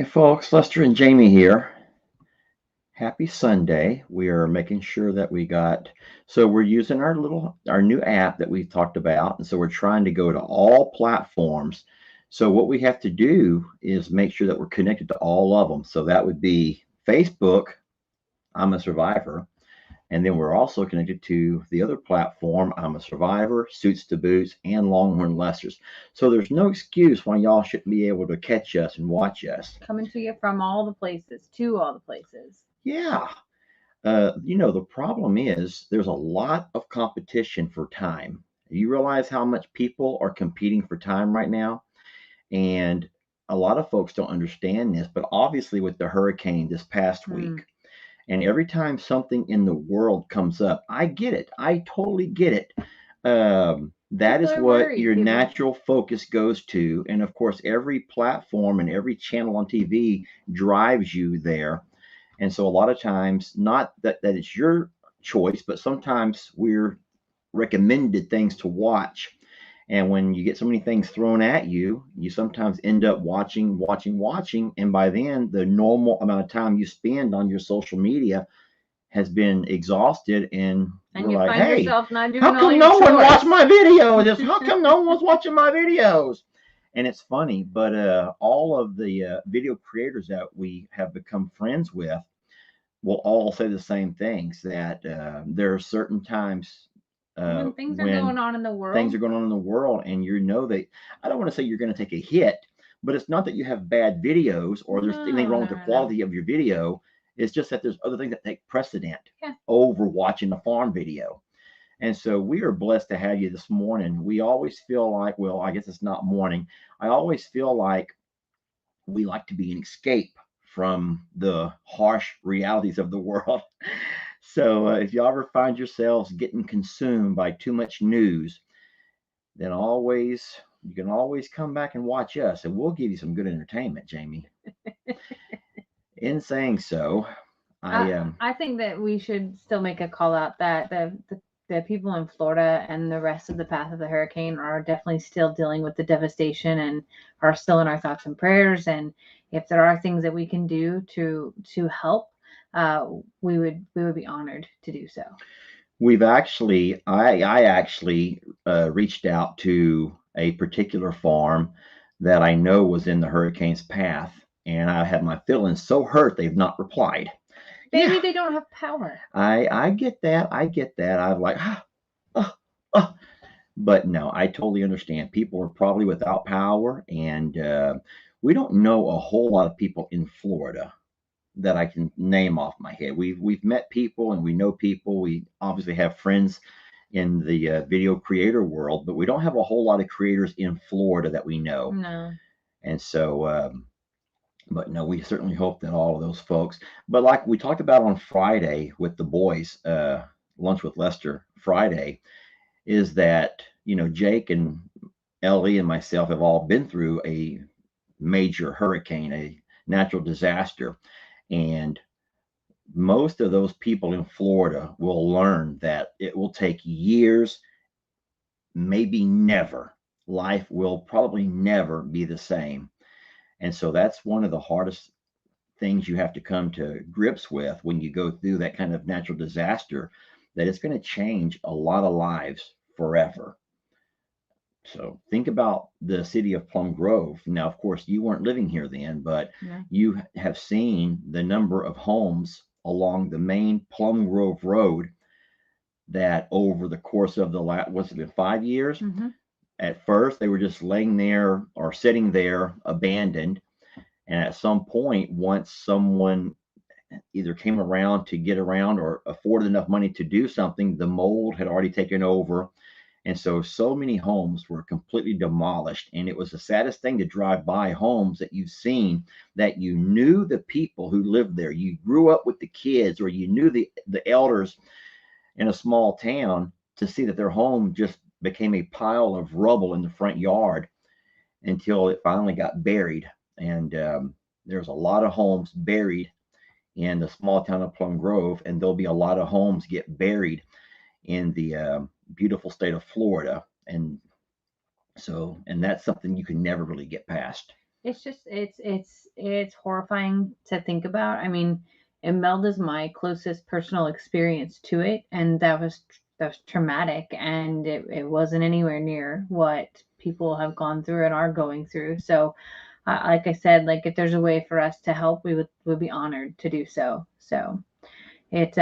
Hey folks, Lester and Jamie here. Happy Sunday. We are making sure that we're using our new app that we talked about, and so we're trying to go to all platforms. So what we have to do is make sure that we're connected to all of them. So that would be Facebook, I'm a Survivor, and then we're also connected to the other platform, I'm a Survivor, Suits to Boots, and Longhorn Lesters. So there's no excuse why y'all shouldn't be able to catch us and watch us. Coming to you from all the places, to all the places. Yeah. The problem is there's a lot of competition for time. You realize how much people are competing for time right now? And a lot of folks don't understand this, but obviously, with the hurricane this past Mm. week, and every time something in the world comes up, I get it. I totally get it. That People is are what worried. your People. natural focus goes to. And of course, every platform and every channel on TV drives you there. And so a lot of times, not that it's your choice, but sometimes we're recommended things to watch. And when you get so many things thrown at you, you sometimes end up watching, watching, watching. And by then, the normal amount of time you spend on your social media has been exhausted. And And we're you like, find hey, yourself not doing how all come your no one watched chores. my videos? How come no one's watching my videos? And it's funny, but all of the video creators that we have become friends with will all say the same things that there are certain times When things are when going on in the things world. are going on in the world, and you know that I don't want to say you're going to take a hit, but it's not that you have bad videos or there's anything No, wrong with no, the no, no. quality of your video. It's just that there's other things that take precedent Yeah. over watching a farm video. And so we are blessed to have you this morning. We always feel like, well, I guess it's not morning. I always feel like we like to be an escape from the harsh realities of the world. So if you ever find yourselves getting consumed by too much news, then always you can always come back and watch us, and we'll give you some good entertainment, Jamie. In saying so, I I think that we should still make a call out that the people in Florida and the rest of the path of the hurricane are definitely still dealing with the devastation and are still in our thoughts and prayers. And if there are things that we can do to help, uh, we would be honored to do so. we've actually I actually reached out to a particular farm that I know was in the hurricane's path, and I have my feelings so hurt they've not replied. Yeah, Maybe they don't have power. I get that. I get that. I'm like, ah, ah. But no, I totally understand. People are probably without power, and we don't know a whole lot of people in Florida that I can name off my head. We've met people and we know people. We obviously have friends in the video creator world, but we don't have a whole lot of creators in Florida that we know. No. And so, but no, we certainly hope that all of those folks. But like we talked about on Friday with the boys, lunch with Lester Friday, is that Jake and Ellie and myself have all been through a major hurricane, a natural disaster, and most of those people in Florida will learn that it will take years, maybe never. Life will probably never be the same. And so that's one of the hardest things you have to come to grips with when you go through that kind of natural disaster, that it's going to change a lot of lives forever. So think about the city of Plum Grove. Now, of course, you weren't living here then, but No. you have seen the number of homes along the main Plum Grove Road that over the course of the last, what's it been, 5 years? Hmm. At first, they were just laying there or sitting there abandoned. And at some point, once someone either came around to get around or afforded enough money to do something, the mold had already taken over. And so many homes were completely demolished. And it was the saddest thing to drive by homes that you've seen that you knew the people who lived there. You grew up with the kids or you knew the elders in a small town, to see that their home just became a pile of rubble in the front yard until it finally got buried. And there's a lot of homes buried in the small town of Plum Grove, and there'll be a lot of homes get buried in the beautiful state of Florida. And that's something you can never really get past. It's just it's horrifying to think about. I mean, Imelda's my closest personal experience to it, and that was traumatic, and it wasn't anywhere near what people have gone through and are going through. So, like I said, like if there's a way for us to help, we would be honored to do so. So it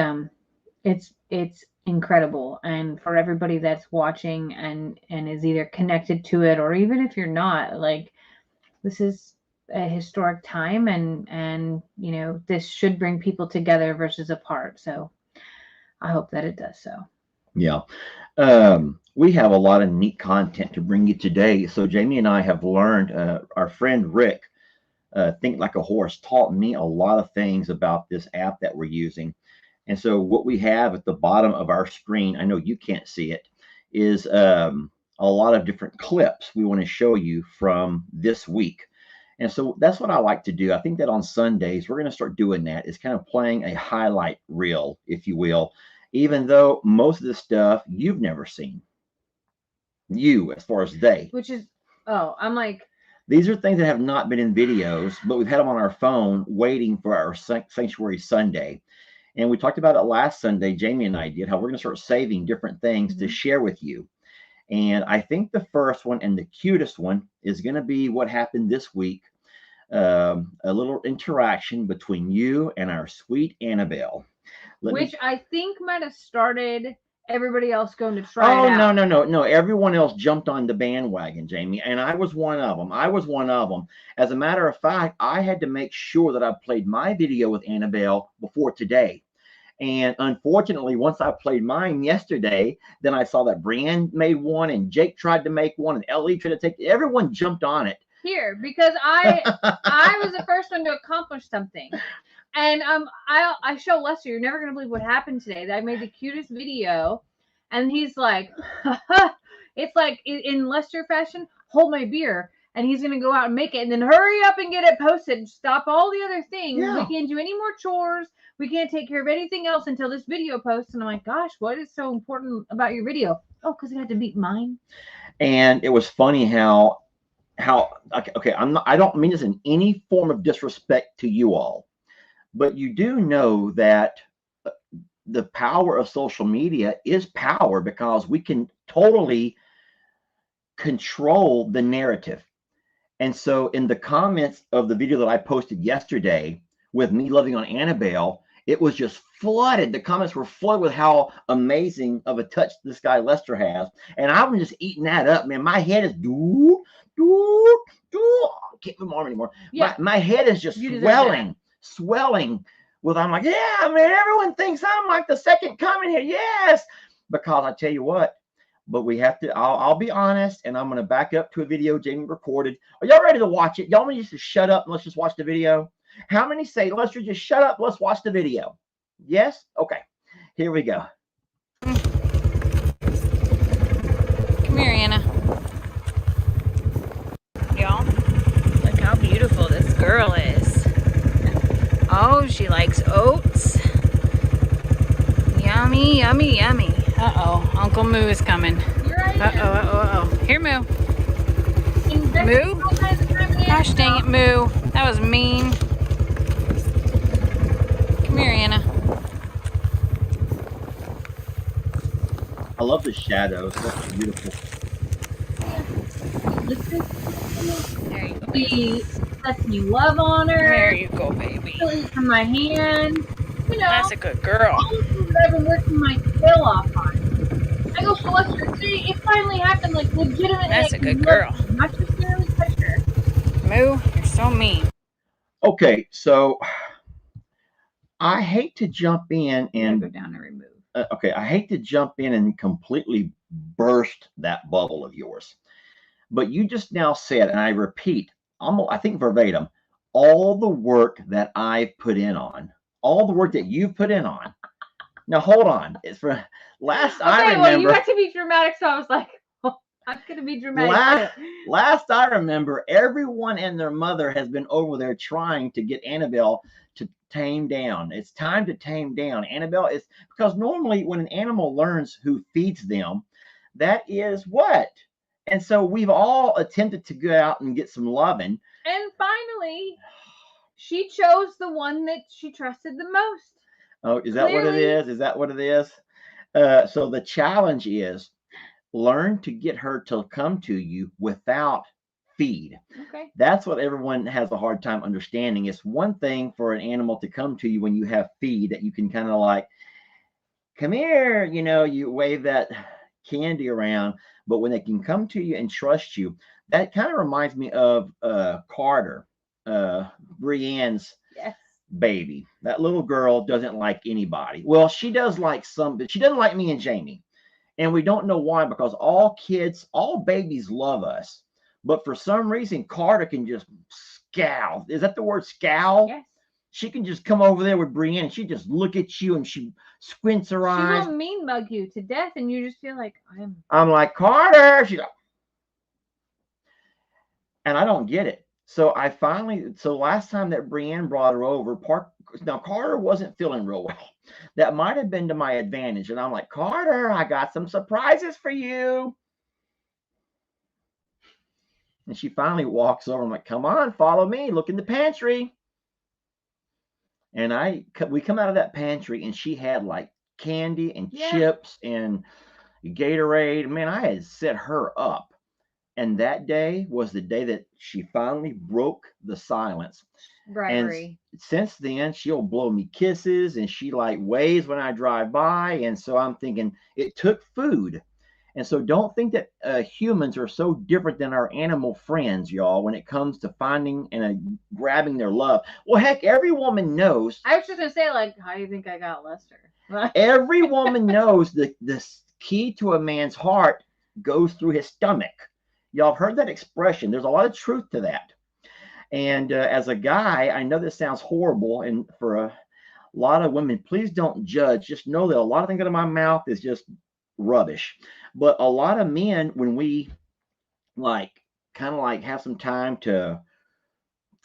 it's incredible, and for everybody that's watching and is either connected to it, or even if you're not, like this is a historic time, and this should bring people together versus apart. So I hope that it does so. Yeah. We have a lot of neat content to bring you today. So Jamie and I have learned, our friend Rick, Think Like a Horse, taught me a lot of things about this app that we're using. And so what we have at the bottom of our screen, I know you can't see it, is a lot of different clips we want to show you from this week. And so that's what I like to do. I think that on Sundays, we're going to start doing that. It's kind of playing a highlight reel, if you will, even though most of the stuff you've never seen. You, as far as they. Which is, oh, I'm like, These are things that have not been in videos, but we've had them on our phone waiting for our Sanctuary Sunday. And we talked about it last Sunday, Jamie and I did, how we're going to start saving different things to share with you. And I think the first one and the cutest one is going to be what happened this week. A little interaction between you and our sweet Annabelle. which I think might have started everybody else going to try Oh, it out. no. Everyone else jumped on the bandwagon, Jamie, and I was one of them. As a matter of fact, I had to make sure that I played my video with Annabelle before today. And unfortunately, once I played mine yesterday, then I saw that Brienne made one, and Jake tried to make one, and Ellie tried to take. Everyone jumped on it. Here, because I was the first one to accomplish something. And I show Lester, you're never gonna believe what happened today. That I made the cutest video, and he's like, it's like in Lester fashion, hold my beer, and he's gonna go out and make it, and then hurry up and get it posted. Stop all the other things. Yeah. We can't do any more chores. We can't take care of anything else until this video posts. And I'm like, gosh, what is so important about your video? Oh, because it had to beat mine. And it was funny how okay, I don't mean this in any form of disrespect to you all, but you do know that the power of social media is power, because we can totally control the narrative. And so in the comments of the video that I posted yesterday with me loving on Annabelle, it was just flooded. The comments were flooded with how amazing of a touch this guy Lester has. And I'm just eating that up, man. My head is I can't move my arm anymore. Yeah. My head is just swelling with, I'm like, yeah, man, everyone thinks I'm like the second coming here. Yes. Because I tell you what, but we have to, I'll be honest, and I'm going to back up to a video Jamie recorded. Are y'all ready to watch it? Y'all want me just to shut up and let's just watch the video? How many say, Lester, just shut up, let's watch the video? Yes? Okay. Here we go. Come here, Anna. Y'all, look how beautiful this girl is. Oh, she likes oats. Yummy, yummy, yummy. Uh-oh, Uncle Moo is coming. Uh-oh. Here, Moo. Moo? Gosh dang it, Moo. That was mean. Come here, Anna. I love the shadows. That's beautiful. There you go. He lets me love on her. There you go, baby. From my hand. You know, that's a good girl. All the things that I've been working my tail off on. I go for Lester today. It finally happened, like legitimately. That's a good girl. Not just barely touch her. Moo, you're so mean. Okay, so I hate to jump in and go down and remove. Okay, I hate to jump in and completely burst that bubble of yours, but you just now said, and I repeat, I think verbatim, all the work that I've put in on, all the work that you've put in on. Now hold on, it's for last. I remember. Well, you had to be dramatic, so I was like, oh, I'm gonna be dramatic. Last I remember, everyone and their mother has been over there trying to get Annabelle to tame down. It's time to tame down. Annabelle is, because normally when an animal learns who feeds them, that is what? And so we've all attempted to go out and get some loving. And finally, she chose the one that she trusted the most. Oh, is that what it Clearly. is? Is that what it is? So the challenge is learn to get her to come to you without feed. Okay. That's what everyone has a hard time understanding. It's one thing for an animal to come to you when you have feed that you can kind of like, come here, you wave that candy around. But when they can come to you and trust you, that kind of reminds me of Carter, Brienne's Yes. baby. That little girl doesn't like anybody. Well, she does like some, but she doesn't like me and Jamie. And we don't know why, because all kids, all babies love us. But for some reason, Carter can just scowl. Is that the word scowl? Yes. She can just come over there with Brienne and she just look at you and she squints her eyes. She will mean mug you to death, and you just feel like I'm like, Carter. She's like, and I don't get it. So last time that Brienne brought her over, now Carter wasn't feeling real well. That might have been to my advantage. And I'm like, Carter, I got some surprises for you. And she finally walks over. I'm like, come on, follow me. Look in the pantry. And we come out of that pantry and she had like candy and chips and Gatorade. Man, I had set her up. And that day was the day that she finally broke the silence. bribery. And since then, she'll blow me kisses and she like waves when I drive by. And so I'm thinking it took food. And so don't think that humans are so different than our animal friends, y'all, when it comes to finding and grabbing their love. Well, heck, every woman knows. I was just going to say, like, how do you think I got Lester? Every woman knows that the key to a man's heart goes through his stomach. Y'all have heard that expression. There's a lot of truth to that. And as a guy, I know this sounds horrible. And for a lot of women, please don't judge. Just know that a lot of things out of my mouth is just rubbish. But a lot of men, when we kind of have some time to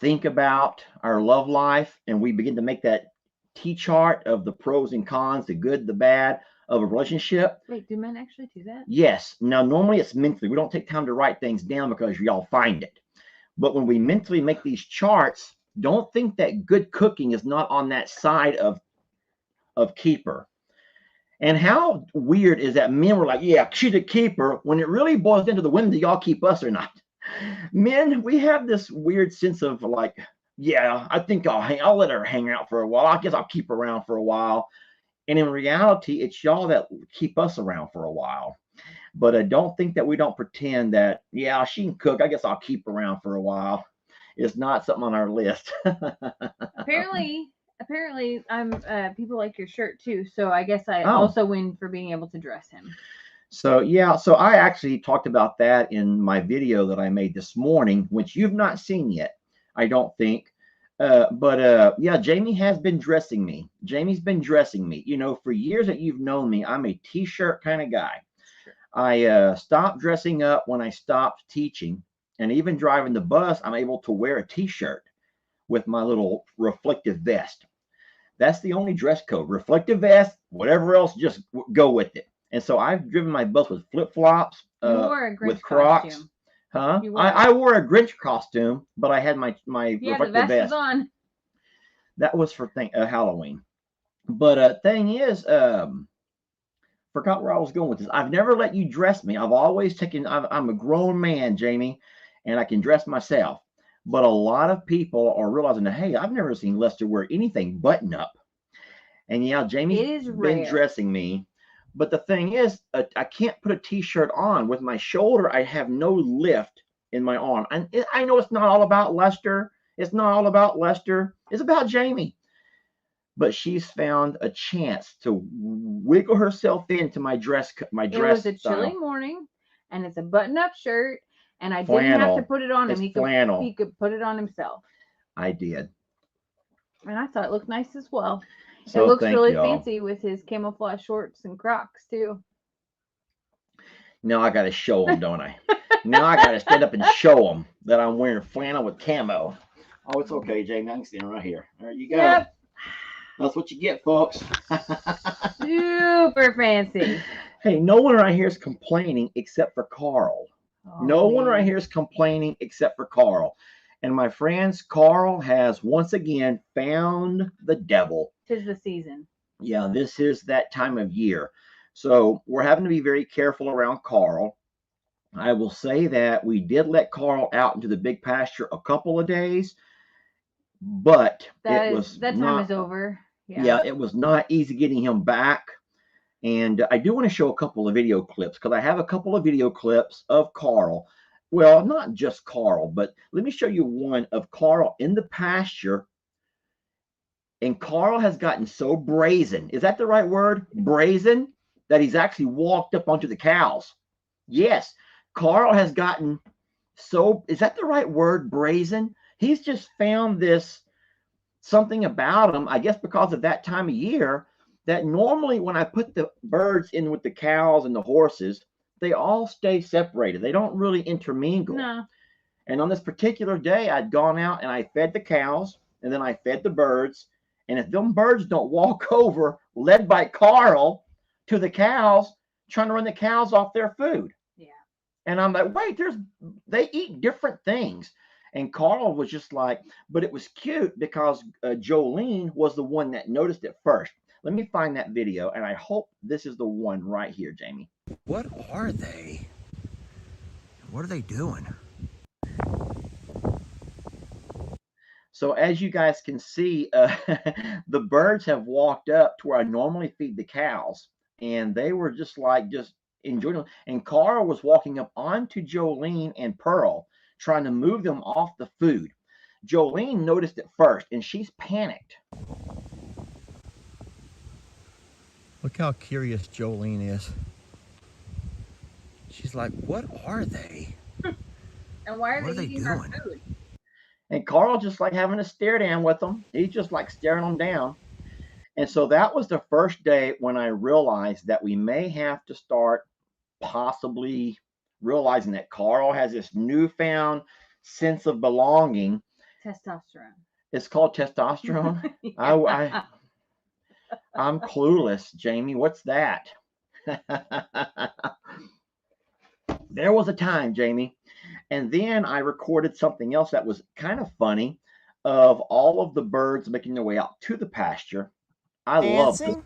think about our love life and we begin to make that T-chart of the pros and cons, the good, the bad of a relationship. Wait, do men actually do that? Yes. Now, normally it's mentally. We don't take time to write things down because y'all find it. But when we mentally make these charts, don't think that good cooking is not on that side of keeper. And how weird is that men were like, yeah, she's a keeper, when it really boils down to the women, do y'all keep us or not? Men, we have this weird sense of like, yeah, I think I'll let her hang out for a while. I guess I'll keep her around for a while. And in reality, it's y'all that keep us around for a while. But don't think that we don't pretend that, yeah, she can cook. I guess I'll keep her around for a while. It's not something on our list. Apparently, I'm people like your shirt too. So I guess I also win for being able to dress him. So I actually talked about that in my video that I made this morning, which you've not seen yet, I don't think. But Jamie has been dressing me. Jamie's been dressing me. For years that you've known me, I'm a t-shirt kind of guy. Sure. I stopped dressing up when I stopped teaching, and even driving the bus, I'm able to wear a t-shirt with my little reflective vest. That's the only dress code. Reflective vest, whatever else, just go with it. And so I've driven my bus with flip-flops, with Crocs. Costume. Huh? I wore a Grinch costume, but I had my reflective vest. Was on. That was for Halloween. But thing is, forgot where I was going with this. I've never let you dress me. I've always I'm a grown man, Jamie, and I can dress myself. But a lot of people are realizing that, hey, I've never seen Lester wear anything button up. And Jamie's been dressing me. But the thing is, I can't put a t-shirt on. With my shoulder, I have no lift in my arm. And I know it's not all about Lester. It's not all about Lester. It's about Jamie. But she's found a chance to wiggle herself into my dress. It was a chilly morning, and it's a button-up shirt. And I didn't have to put it on him. He could put it on himself. I did. And I thought it looked nice as well. So it looks really fancy with his camouflage shorts and Crocs, too. Now I got to show him, don't I? Now I got to stand up and show him that I'm wearing flannel with camo. Oh, it's okay, Jamie. I can stand right here. There you go. Yep. That's what you get, folks. Super fancy. Hey, no one around here is complaining except for Carl. No one right man. here is complaining except for Carl. And my friends, Carl has once again found the devil. 'Tis the season. Yeah, this is that time of year. So we're having to be very careful around Carl. I will say that we did let Carl out into the big pasture a couple of days, but it was That time is not, over. yeah, it was not easy getting him back. And I do want to show a couple of video clips because I have a couple of video clips of Carl. Well, not just Carl, but let me show you one of Carl in the pasture. And Carl has gotten so brazen. Is that the right word? Brazen? That he's actually walked up onto the cows. Yes, Carl has gotten so, is that the right word? Brazen? He's just found this something about him, I guess because of that time of year, that normally when I put the birds in with the cows and the horses, they all stay separated. They don't really intermingle. No. And on this particular day, I'd gone out and I fed the cows and then I fed the birds. And if them birds don't walk over, led by Carl, to the cows, trying to run the cows off their food. Yeah. And I'm like, wait, they eat different things. And Carl was just like, but it was cute because Jolene was the one that noticed it first. Let me find that video, and I hope this is the one right here, Jamie. What are they? What are they doing? So as you guys can see, the birds have walked up to where I normally feed the cows, and they were just enjoying it. And Carl was walking up onto Jolene and Pearl, trying to move them off the food. Jolene noticed it first, and she's panicked. Look how curious Jolene is. She's like, what are they? And why are they eating our food? And Carl just like having a stare down with them. He's just like staring them down. And so that was the first day when I realized that we may have to start possibly realizing that Carl has this newfound sense of belonging. Testosterone. It's called testosterone. Yeah. I'm clueless, Jamie. What's that? There was a time, Jamie. And then I recorded something else that was kind of funny of all of the birds making their way out to the pasture. I love this.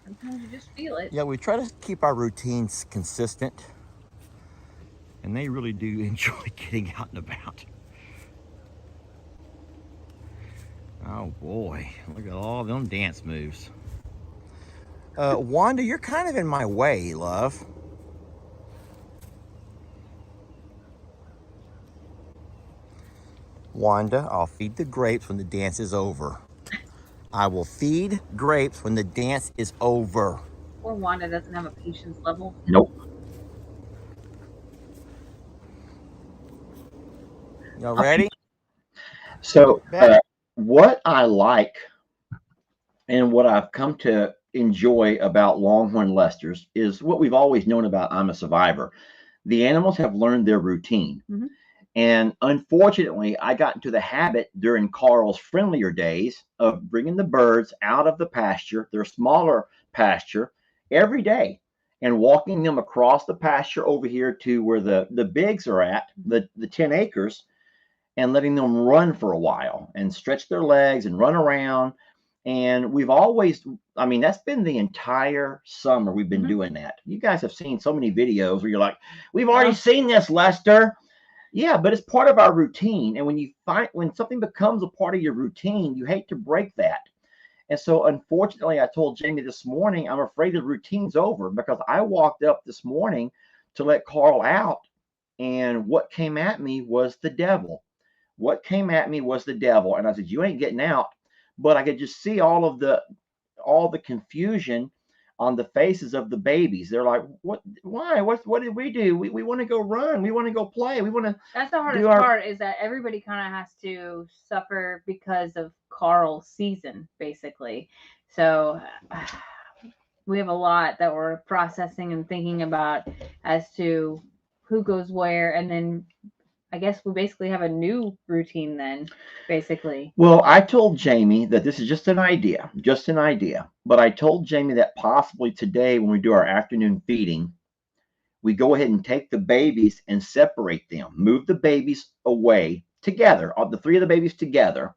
Sometimes you just feel it. Yeah, we try to keep our routines consistent. And they really do enjoy getting out and about. Oh boy, look at all them dance moves. Wanda, you're kind of in my way, love. Wanda, I'll feed the grapes when the dance is over. I will feed grapes when the dance is over. Poor Wanda doesn't have a patience level. Nope. Y'all ready? So, what I like and what I've come to enjoy about Longhorn Leicesters is what we've always known about I'm a Survivor. The animals have learned their routine. Mm-hmm. And unfortunately, I got into the habit during Carl's friendlier days of bringing the birds out of the pasture, their smaller pasture, every day and walking them across the pasture over here to where the bigs are at, the 10 acres, and letting them run for a while and stretch their legs and run around. And we've always, I mean, that's been the entire summer we've been doing that. You guys have seen so many videos where you're like, we've already seen this, Lester. Yeah, but it's part of our routine. And when something becomes a part of your routine, you hate to break that. And so unfortunately, I told Jamie this morning, I'm afraid the routine's over because I walked up this morning to let Carl out. And what came at me was the devil. What came at me was the devil. And I said, you ain't getting out. But I could just see all the confusion on the faces of the babies. They're like, what, why, what did we do? We want to go run. We want to go play. We want to. That's the hardest part, is that everybody kind of has to suffer because of Carl's season, basically. So we have a lot that we're processing and thinking about as to who goes where. And then I guess we basically have a new routine then, basically. Well, I told Jamie that this is just an idea, but I told Jamie that possibly today when we do our afternoon feeding, we go ahead and take the babies and separate them, move the babies away together, the three of the babies together.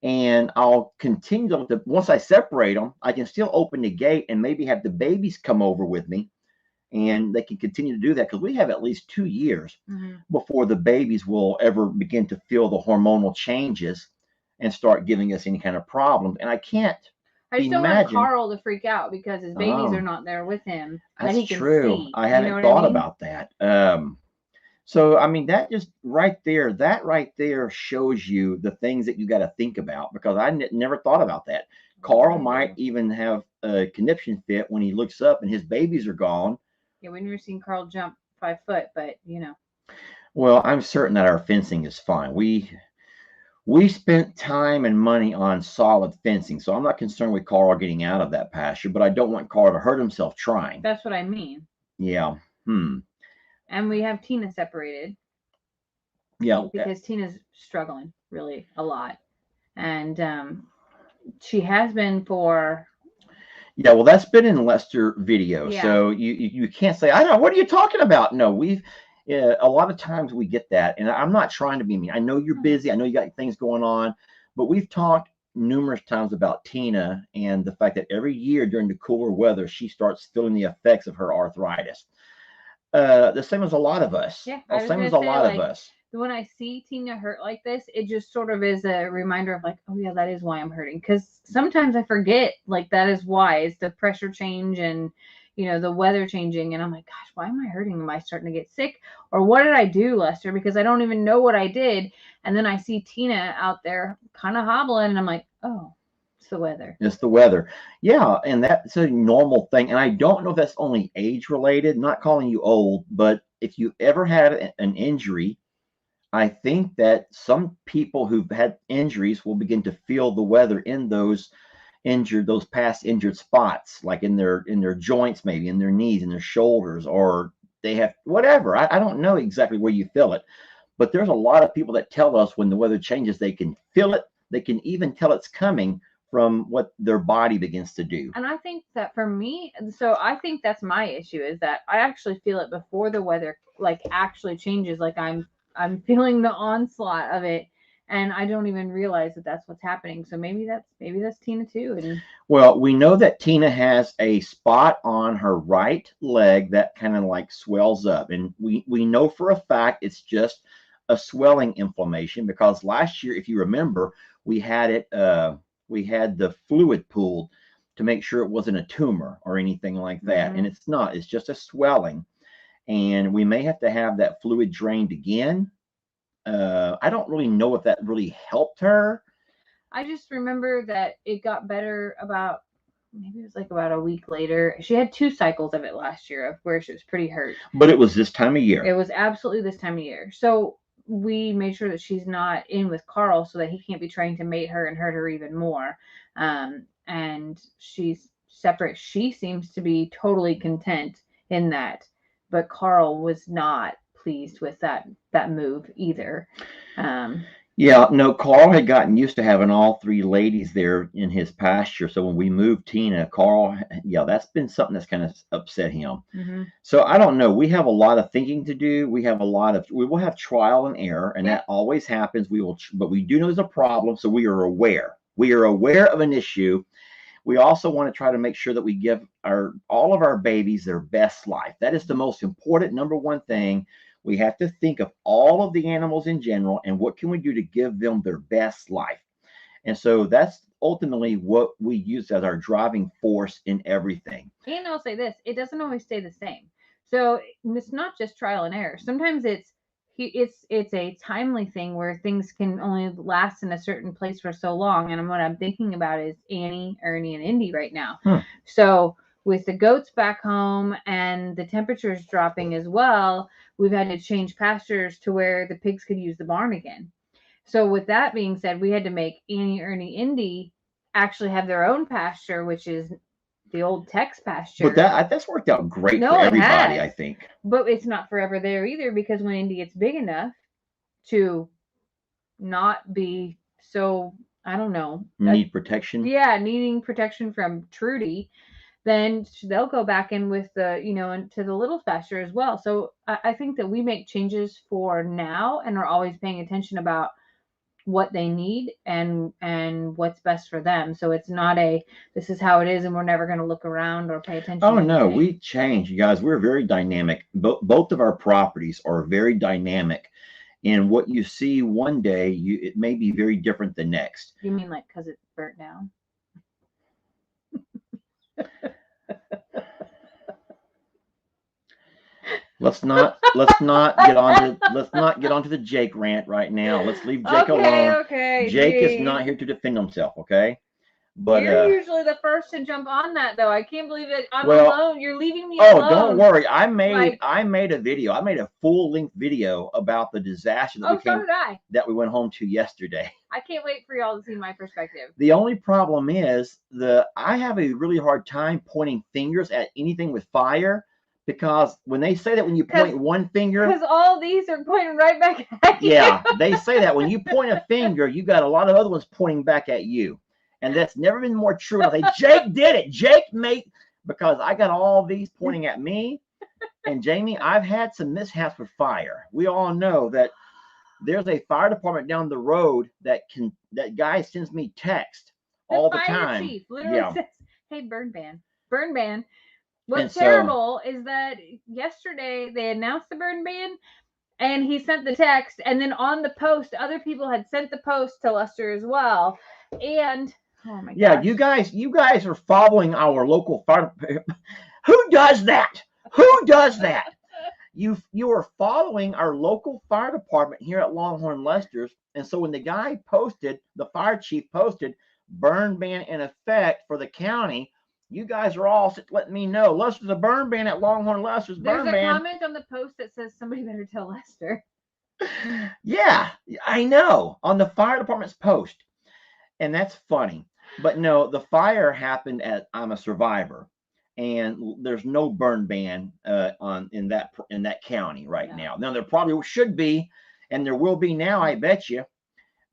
And I'll continue to, once I separate them, I can still open the gate and maybe have the babies come over with me and they can continue to do that because we have at least 2 years before the babies will ever begin to feel the hormonal changes and start giving us any kind of problems. And I just don't want Carl to freak out because his babies are not there with him. That's he can true. See. I hadn't thought about that. So, I mean, that just right there shows you the things that you got to think about because I never thought about that. Carl might even have a conniption fit when he looks up and his babies are gone. Yeah, we've never seen Carl jump 5 foot, but you know. Well, I'm certain that our fencing is fine. We spent time and money on solid fencing, so I'm not concerned with Carl getting out of that pasture, but I don't want Carl to hurt himself trying. That's what I mean. Yeah. And we have Tina separated. Yeah. Because Tina's struggling really a lot. And she has been for... Yeah, well, that's been in Lester video. Yeah. So you can't say, I don't know, what are you talking about? No, a lot of times we get that. And I'm not trying to be mean. I know you're busy. I know you got things going on. But we've talked numerous times about Tina and the fact that every year during the cooler weather, she starts feeling the effects of her arthritis. The same as a lot of us. Yeah, the same as a lot of us. When I see Tina hurt like this, it just sort of is a reminder of like, oh yeah, that is why I'm hurting. Because sometimes I forget like that is why. It's the pressure change and, you know, the weather changing. And I'm like, gosh, why am I hurting? Am I starting to get sick? Or what did I do, Lester? Because I don't even know what I did. And then I see Tina out there kind of hobbling and I'm like, oh, it's the weather. It's the weather. Yeah, and that's a normal thing. And I don't know if that's only age related, not calling you old, but if you ever had an injury, I think that some people who've had injuries will begin to feel the weather in those past injured spots, like in their joints, maybe in their knees, in their shoulders, or they have whatever. I don't know exactly where you feel it, but there's a lot of people that tell us when the weather changes, they can feel it. They can even tell it's coming from what their body begins to do. And I think that for me, so I think that's my issue is that I actually feel it before the weather like actually changes. Like I'm feeling the onslaught of it, and I don't even realize that that's what's happening. So maybe that's Tina too. And well, we know that Tina has a spot on her right leg that kind of like swells up, and we know for a fact it's just a swelling inflammation because last year, if you remember, we had the fluid pulled to make sure it wasn't a tumor or anything like that, and it's not. It's just a swelling. And we may have to have that fluid drained again. I don't really know if that really helped her. I just remember that it got better maybe it was like about a week later. She had 2 cycles of it last year of where she was pretty hurt. But it was this time of year. It was absolutely this time of year. So we made sure that she's not in with Carl so that he can't be trying to mate her and hurt her even more. And she's separate. She seems to be totally content in that. But Carl was not pleased with that move either. Yeah, no, Carl had gotten used to having all 3 ladies there in his pasture. So when we moved Tina, Carl, that's been something that's kind of upset him. So I don't know. We have a lot of thinking to do. We will have trial and error, and that always happens. But we do know there's a problem, so we are aware. We are aware of an issue. We also want to try to make sure that we give all of our babies their best life. That is the most important number one thing. We have to think of all of the animals in general and what can we do to give them their best life. And so that's ultimately what we use as our driving force in everything. And I'll say this, it doesn't always stay the same. So it's not just trial and error. Sometimes it's a timely thing where things can only last in a certain place for so long. And what I'm thinking about is Annie, Ernie, and Indy right now. So with the goats back home and the temperatures dropping as well, we've had to change pastures to where the pigs could use the barn again. So with that being said, we had to make Annie, Ernie, Indy actually have their own pasture, which is the old Tex pasture. But that's worked out great for everybody, I think. But it's not forever there either, because when Indy gets big enough, to not be so, I don't know, Need protection. yeah, needing protection from Trudy, then they'll go back in with the, into the little pasture as well. So I think that we make changes for now and are always paying attention about what they need and what's best for them. So it's not this is how it is and we're never going to look around or pay attention Oh to no, anything. we change, you guys. We're very dynamic. Both of our properties are very dynamic. And what you see one day, it may be very different the next. You mean like because it's burnt down? Let's not get onto the Jake rant right now. Let's leave Jake alone. Okay. Jake geez. is not here to defend himself, okay? But you're usually the first to jump on that, though. I can't believe it. I'm well, alone. You're leaving me alone. Oh, don't worry. I made a video. I made a full-length video about the disaster that we went home to yesterday. I can't wait for y'all to see my perspective. The only problem is I have a really hard time pointing fingers at anything with fire, because when they say that when you point one finger, because all these are pointing right back at you. Yeah, they say that when you point a finger, you got a lot of other ones pointing back at you. And that's never been more true. I say, Jake did it. Jake made, because I got all these pointing at me. And Jamie, I've had some mishaps with fire. We all know that there's a fire department down the road that guy sends me text all the time. The chief literally says, hey, burn ban. What's terrible is that yesterday they announced the burn ban and he sent the text, and then on the post, other people had sent the post to Lester as well. And oh my gosh. You guys are following our local fire. Who does that? Who does that? You are following our local fire department here at Longhorn Lester's. And so when the guy posted, the fire chief posted, burn ban in effect for the county, you guys are all letting me know, Lester's a burn ban at Longhorn Lester's. There's a comment on the post that says somebody better tell Lester. Yeah, I know, on the fire department's post. And that's funny. But no, the fire happened I'm a survivor, and there's no burn ban in that county right now. Now there probably should be, and there will be now, I bet you.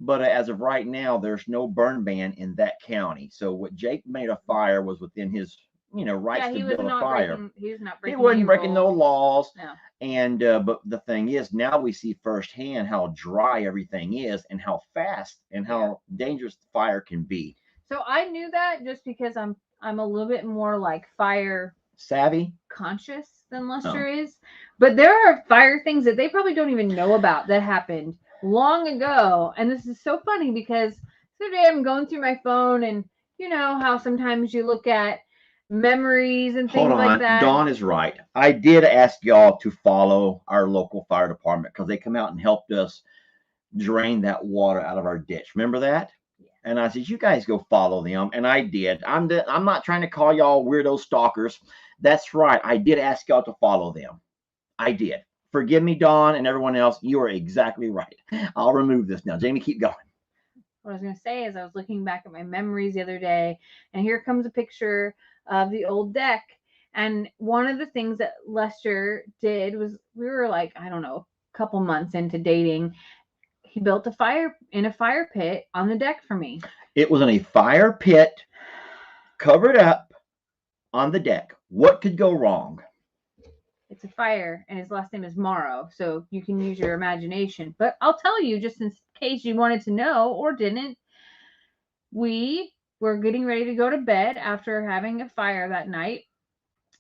But as of right now, there's no burn ban in that county. So what Jake made a fire was within his rights to build a fire. He wasn't breaking no laws. No. And but the thing is, now we see firsthand how dry everything is and how fast and how dangerous the fire can be. So I knew that just because I'm a little bit more like fire savvy conscious than Lester is. But there are fire things that they probably don't even know about that happened long ago. And this is so funny because today I'm going through my phone, and you know how sometimes you look at memories and things like that. Dawn is right. I did ask y'all to follow our local fire department because they come out and helped us drain that water out of our ditch. Remember that? Yeah. And I said, you guys go follow them. And I did. I'm not trying to call y'all weirdo stalkers. That's right. I did ask y'all to follow them. I did. Forgive me, Dawn, and everyone else. You are exactly right. I'll remove this now. Jamie, keep going. What I was going to say is I was looking back at my memories the other day, and here comes a picture of the old deck. And one of the things that Lester did was, we were like, I don't know, a couple months into dating. He built a fire pit on the deck for me. It was in a fire pit covered up on the deck. What could go wrong? It's a fire, and his last name is Morrow, so you can use your imagination. But I'll tell you, just in case you wanted to know or didn't, we were getting ready to go to bed after having a fire that night.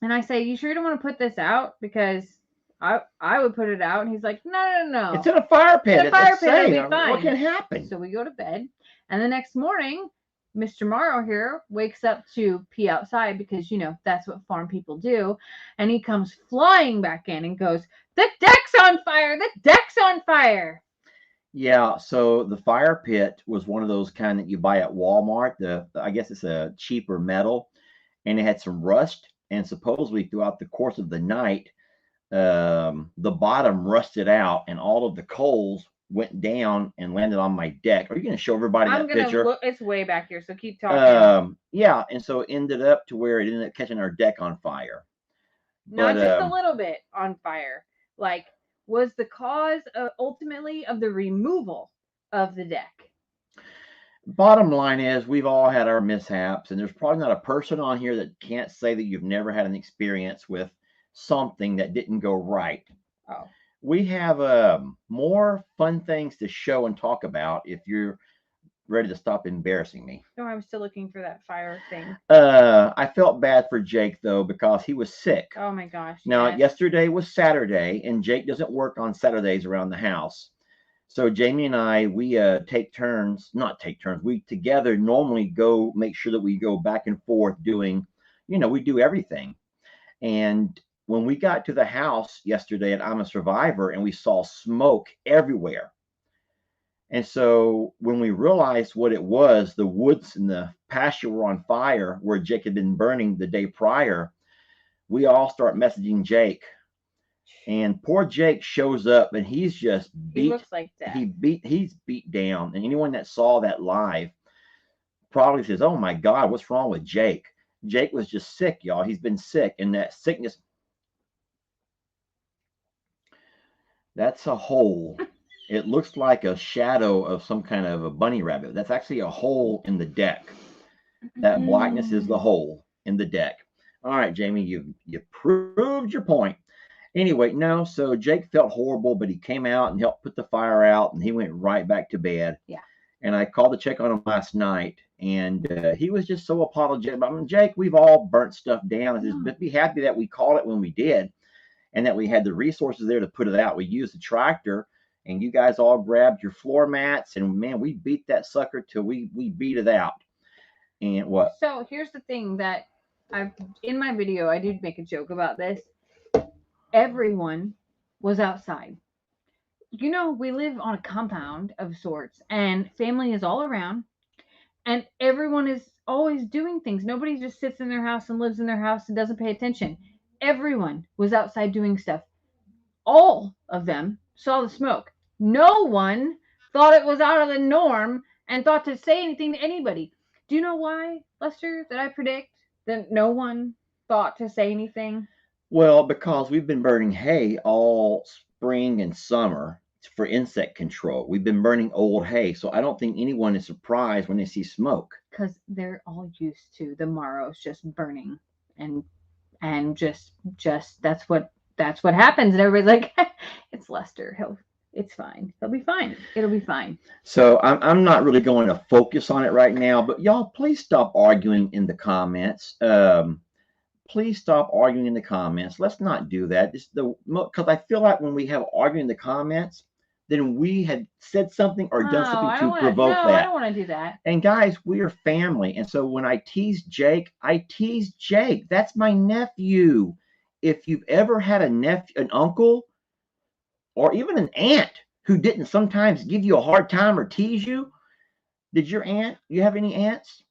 And I say, you sure you don't want to put this out? Because I would put it out. And he's like, no. It's in a fire pit. It's a fire pit. It'll be fine. What can happen? So we go to bed. And the next morning, Mr. Morrow here wakes up to pee outside because, you know, that's what farm people do. And he comes flying back in and goes, the deck's on fire. The deck's on fire. Yeah, so the fire pit was one of those kind that you buy at Walmart. I guess it's a cheaper metal, and it had some rust. And supposedly throughout the course of the night, the bottom rusted out, and all of the coals went down and landed on my deck. Are you going to show everybody that picture? Look, it's way back here, so keep talking. Yeah, and so it ended up to where it ended up catching our deck on fire. Not just a little bit on fire. Like was the cause ultimately of the removal of the deck? Bottom line is, we've all had our mishaps, and there's probably not a person on here that can't say that you've never had an experience with something that didn't go right. Oh. We have more fun things to show and talk about if you're ready to stop embarrassing me. No, I was still looking for that fire thing. I felt bad for Jake, though, because he was sick. Oh my gosh. Now, yes. yesterday was Saturday, and Jake doesn't work on Saturdays around the house. So Jamie and I, we take turns, not take turns, we together normally go make sure that we go back and forth doing, we do everything. And when we got to the house yesterday at I'm a Survivor, and we saw smoke everywhere. And so when we realized what it was, the woods and the pasture were on fire where Jake had been burning the day prior, we all start messaging Jake. And poor Jake shows up, and he's just beat. He looks like that. He's beat down. And anyone that saw that live probably says, "Oh my God, what's wrong with Jake?" Jake was just sick, y'all. He's been sick, and that sickness. That's a hole. It looks like a shadow of some kind of a bunny rabbit. That's actually a hole in the deck. That blackness is the hole in the deck. All right, Jamie, you proved your point. Anyway, no, so Jake felt horrible, but he came out and helped put the fire out, and he went right back to bed. Yeah. And I called to check on him last night, and he was just so apologetic. I mean, Jake, we've all burnt stuff down. I said, but be happy that we called it when we did, and that we had the resources there to put it out. We used the tractor, and you guys all grabbed your floor mats, and man, we beat that sucker till we beat it out. And what? So here's the thing that in my video, I did make a joke about this. Everyone was outside. We live on a compound of sorts, and family is all around, and everyone is always doing things. Nobody just sits in their house and lives in their house and doesn't pay attention. Everyone was outside doing stuff. All of them saw the smoke. No one thought it was out of the norm and thought to say anything to anybody. Do you know why, Lester, that I predict that no one thought to say anything? Well, because we've been burning hay all spring and summer for insect control. We've been burning old hay, so I don't think anyone is surprised when they see smoke. Because they're all used to the marrows just burning, and just that's what happens. And everybody's like, "It's Lester. It's fine. He'll be fine. It'll be fine." So I'm not really going to focus on it right now, but y'all, please stop arguing in the comments. Please stop arguing in the comments. Let's not do that. Because I feel like when we have arguing in the comments, then we had said something or done something to provoke that. I don't want to do that. And guys, we are family. And so when I tease Jake, I tease Jake. That's my nephew. If you've ever had an uncle, or even an aunt who didn't sometimes give you a hard time or tease you, you have any aunts?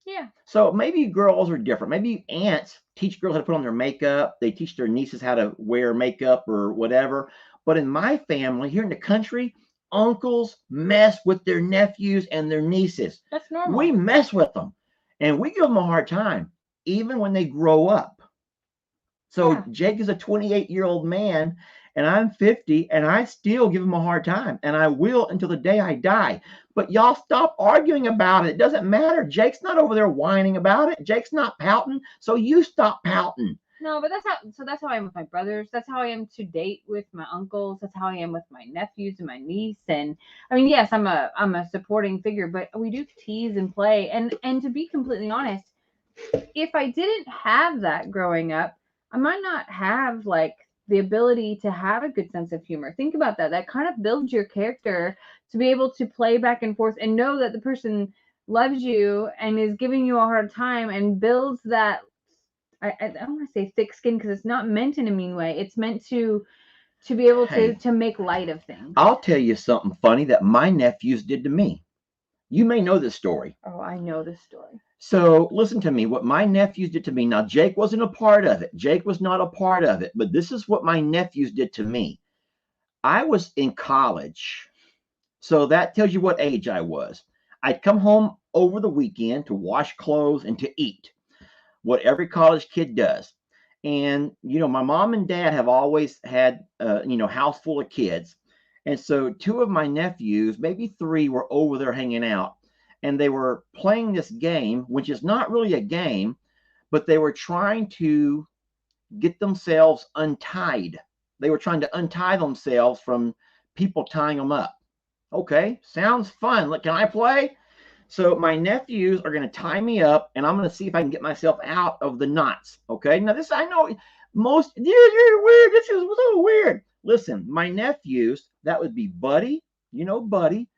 Yeah. So maybe girls are different. Maybe aunts teach girls how to put on their makeup. They teach their nieces how to wear makeup or whatever. But in my family here in the country, uncles mess with their nephews and their nieces. That's normal. We mess with them, and we give them a hard time, even when they grow up. So yeah. Jake is a 28-year-old man, and I'm 50, and I still give him a hard time, and I will until the day I die. But y'all stop arguing about it. It doesn't matter. Jake's not over there whining about it. Jake's not pouting, so you stop pouting. No, but that's how I am with my brothers. That's how I am to date with my uncles. That's how I am with my nephews and my niece. And I mean, yes, I'm a supporting figure, but we do tease and play. And to be completely honest, if I didn't have that growing up, I might not have like the ability to have a good sense of humor. Think about that. That kind of builds your character to be able to play back and forth and know that the person loves you and is giving you a hard time, and builds that, I don't want to say thick skin, because it's not meant in a mean way. It's meant to be able to make light of things. I'll tell you something funny that my nephews did to me. You may know this story. Oh, I know this story. So listen to me, what my nephews did to me. Now, Jake wasn't a part of it. Jake was not a part of it. But this is what my nephews did to me. I was in college. So that tells you what age I was. I'd come home over the weekend to wash clothes and to eat, what every college kid does. And, my mom and dad have always had, house full of kids. And so two of my nephews, maybe three, were over there hanging out. And they were playing this game, which is not really a game, but they were trying to get themselves untied. They were trying to untie themselves from people tying them up. Okay, sounds fun. Look, can I play? So my nephews are going to tie me up, and I'm going to see if I can get myself out of the knots. Okay. Now this I know you're weird. This is so weird. Listen, my nephews, that would be Buddy, Buddy,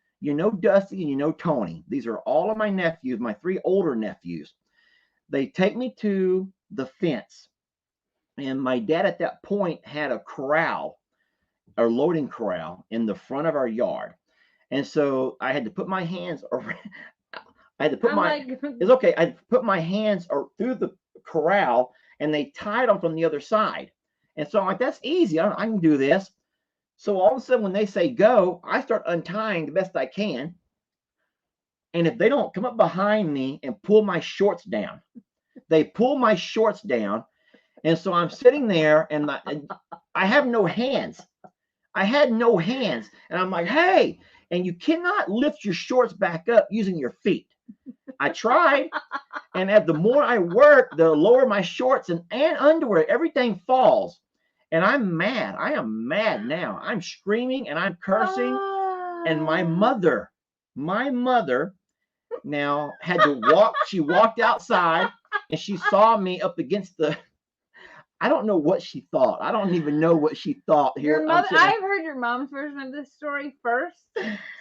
Dusty, and Tony. These are all of my nephews, my three older nephews. They take me to the fence, and my dad at that point had a corral, a loading corral in the front of our yard. And so I had to put my hands around. I had to put it's okay. I put my hands through the corral, and they tied them from the other side. And so I'm like, that's easy. I can do this. So all of a sudden, when they say go, I start untying the best I can. And if they don't come up behind me and pull my shorts down, they pull my shorts down. And so I'm sitting there, and I have no hands. I had no hands. And I'm like, hey, and you cannot lift your shorts back up using your feet. I tried, and the more I work, the lower my shorts and underwear, everything falls. And I'm mad. I am mad now. I'm screaming and I'm cursing. And my mother now had to walk. She walked outside, and she saw me up against I don't know what she thought. I don't even know what she thought here. Your mother, I've heard your mom's version of this story first.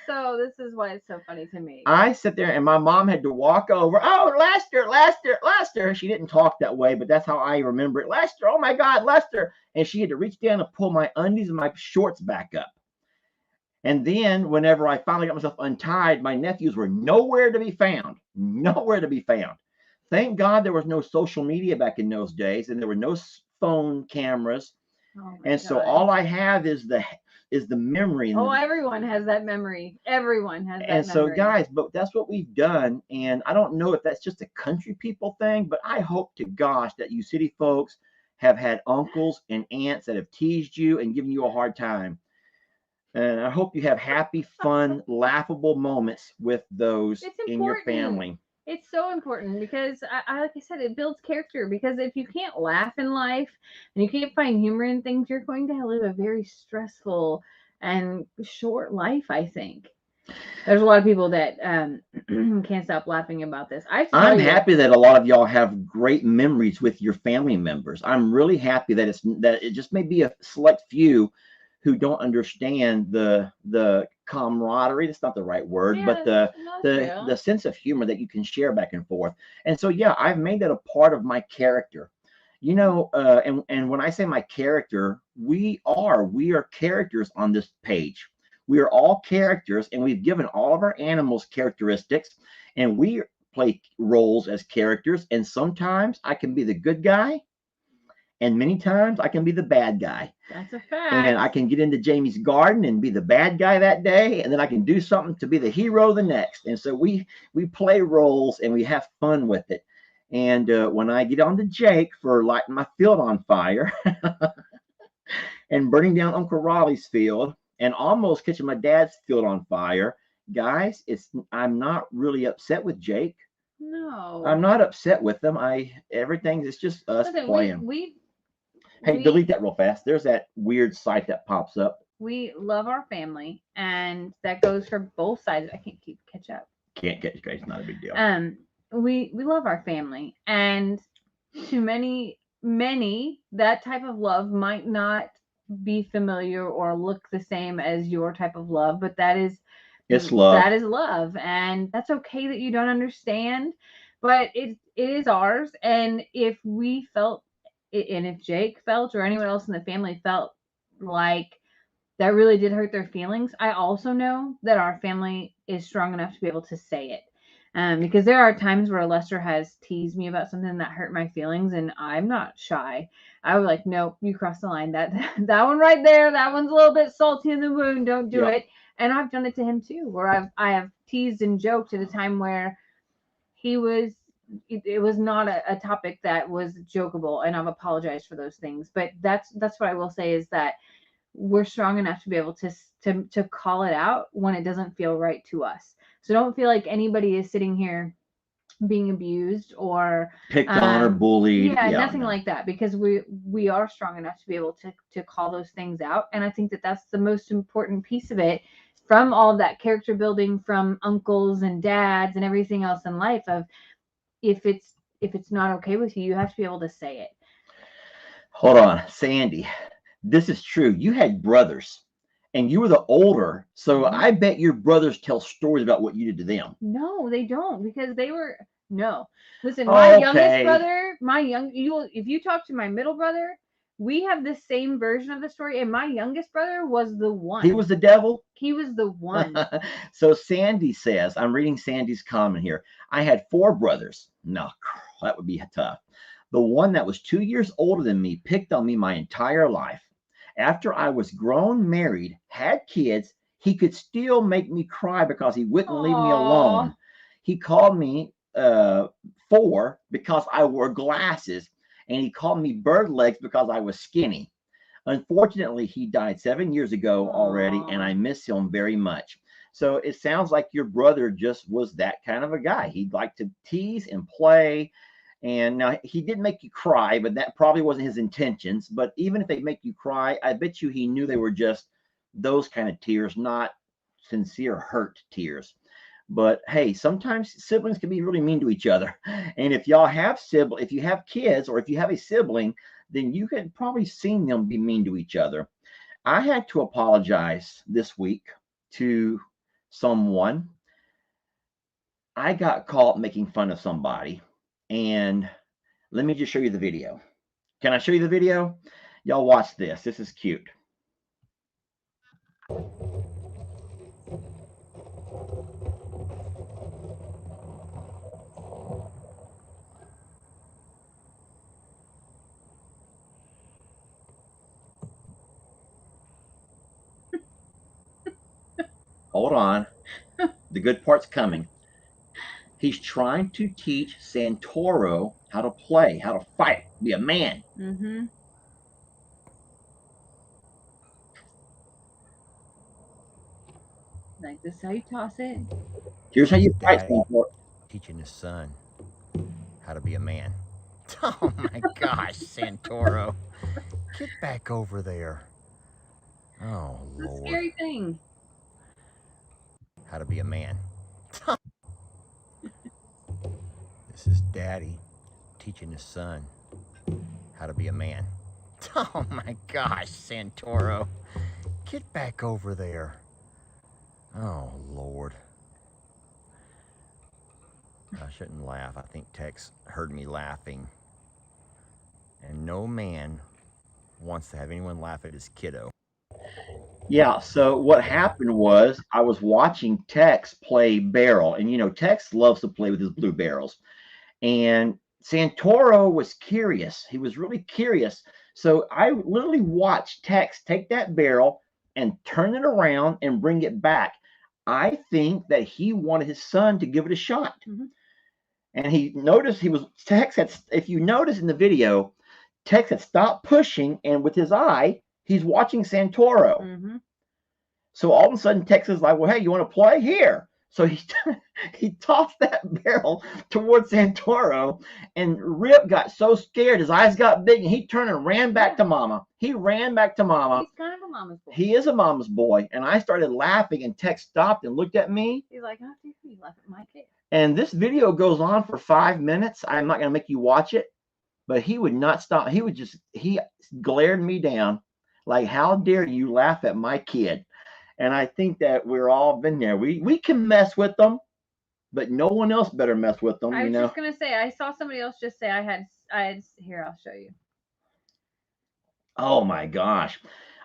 So this is why it's so funny to me. I sit there, and my mom had to walk over. Oh, Lester. She didn't talk that way, but that's how I remember it. Lester, oh my God, Lester. And she had to reach down and pull my undies and my shorts back up. And then whenever I finally got myself untied, my nephews were nowhere to be found. Nowhere to be found. Thank God there was no social media back in those days, and there were no phone cameras. And so all I have is the memory. Everyone has that memory. Everyone has that memory. And so, guys, but that's what we've done. And I don't know if that's just a country people thing, but I hope to gosh that you city folks have had uncles and aunts that have teased you and given you a hard time. And I hope you have happy, fun, laughable moments with those in your family. It's so important because, like I said, it builds character. Because if you can't laugh in life and you can't find humor in things, you're going to live a very stressful and short life, I think. There's a lot of people that can't stop laughing about this. I'm happy that a lot of y'all have great memories with your family members. I'm really happy that it just may be a select few who don't understand the camaraderie. That's not the right word, but the sense of humor that you can share back and forth. And so, yeah, I've made that a part of my character, and when I say my character, we are characters on this page. We are all characters, and we've given all of our animals characteristics, and we play roles as characters. And sometimes I can be the good guy, and many times I can be the bad guy. That's a fact. And I can get into Jamie's garden and be the bad guy that day, and then I can do something to be the hero the next. And so we play roles, and we have fun with it. And when I get on to Jake for lighting my field on fire and burning down Uncle Raleigh's field and almost catching my dad's field on fire, guys, I'm not really upset with Jake. No, I'm not upset with them. It's just us playing. Hey, delete that real fast. There's that weird site that pops up. We love our family, and that goes for both sides. I can't catch up. Can't catch, guys. Not a big deal. We love our family, and to many, that type of love might not be familiar or look the same as your type of love, but it's love. That is love, and that's okay that you don't understand, but it is ours. And if we felt, and if Jake felt, or anyone else in the family felt like that really did hurt their feelings, I also know that our family is strong enough to be able to say it. Because there are times where Lester has teased me about something that hurt my feelings, and I'm not shy. I was like, nope, you crossed the line. That one right there, that one's a little bit salty in the wound. Don't do it. And I've done it to him too, where I have teased and joked at a time where he was it was not a topic that was jokeable, and I've apologized for those things. But that's what I will say is that we're strong enough to be able to call it out when it doesn't feel right to us. So don't feel like anybody is sitting here being abused or picked on or bullied. Yeah, nothing like that, because we are strong enough to be able to call those things out. And I think that that's the most important piece of it, from all of that character building from uncles and dads and everything else in life, of if it's not okay with you, you have to be able to say it. Hold on, Sandy. This is true. You had brothers and you were the older. So I bet your brothers tell stories about what you did to them. No, they don't, because they were no. Listen, my youngest brother, if you talk to my middle brother, we have the same version of the story, and my youngest brother was the one. He was the devil? He was the one. So Sandy says, I'm reading Sandy's comment here. I had 4 brothers. No, that would be tough. The one that was 2 years older than me picked on me my entire life. After I was grown, married, had kids, he could still make me cry because he wouldn't leave me alone. He called me 4 because I wore glasses, and he called me bird legs because I was skinny. Unfortunately, he died 7 years ago already, and I miss him very much. So it sounds like your brother just was that kind of a guy. He'd like to tease and play. And now he did make you cry, but that probably wasn't his intentions. But even if they make you cry, I bet you he knew they were just those kind of tears, not sincere hurt tears. But hey, sometimes siblings can be really mean to each other. And if y'all have if you have kids, or if you have a sibling, then you had probably seen them be mean to each other. I had to apologize this week to someone. I got caught making fun of somebody. And let me just show you the video. Can I show you the video? Y'all watch this. This is cute. Hold on. The good part's coming. He's trying to teach Santoro how to play, how to fight, be a man. Mm-hmm. Like this is how you toss it. Here's how you fight, Santoro. Teaching his son how to be a man. Oh my gosh, Santoro. Get back over there. Oh, It's Lord. a scary thing. How to be a man. This is Daddy teaching his son how to be a man. Oh my gosh, Santoro. Get back over there. Oh, Lord. I shouldn't laugh. I think Tex heard me laughing. And no man wants to have anyone laugh at his kiddo. Yeah, so what happened was I was watching Tex play barrel. And, you know, Tex loves to play with his blue barrels. And Santoro was curious. He was really curious. So I literally watched Tex take that barrel and turn it around and bring it back. I think that he wanted his son to give it a shot. Mm-hmm. And he noticed Tex had, if you notice in the video, Tex had stopped pushing, and with his eye, he's watching Santoro. Mm-hmm. So all of a sudden, Tex is like, well, hey, you want to play? Here. So he tossed that barrel towards Santoro, and Rip got so scared, his eyes got big, and he turned and ran back to Mama. He ran back to Mama. He's kind of a mama's boy. He is a mama's boy. And I started laughing, and Tex stopped and looked at me. He's like, how do you laugh at my kid? And this video goes on for 5 minutes. I'm not going to make you watch it, but he would not stop. He glared me down like, how dare you laugh at my kid? And I think that we're all been there. We can mess with them, but no one else better mess with them. I was just going to say, I saw somebody else just say I had, here, I'll show you. Oh my gosh.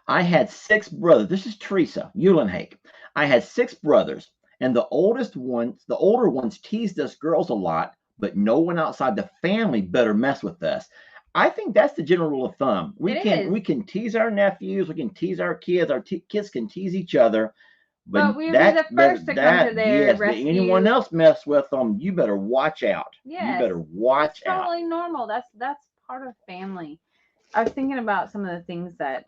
I had 6 brothers. This is Teresa Eulenhake. I had 6 brothers, and the older ones teased us girls a lot, but no one outside the family better mess with us. I think that's the general rule of thumb. We can tease our nephews, we can tease our kids can tease each other, But we would be the first to come to their yes, rescue. But anyone else mess with them, you better watch out. Yes, you better watch out. Totally normal. That's part of family. I was thinking about some of the things that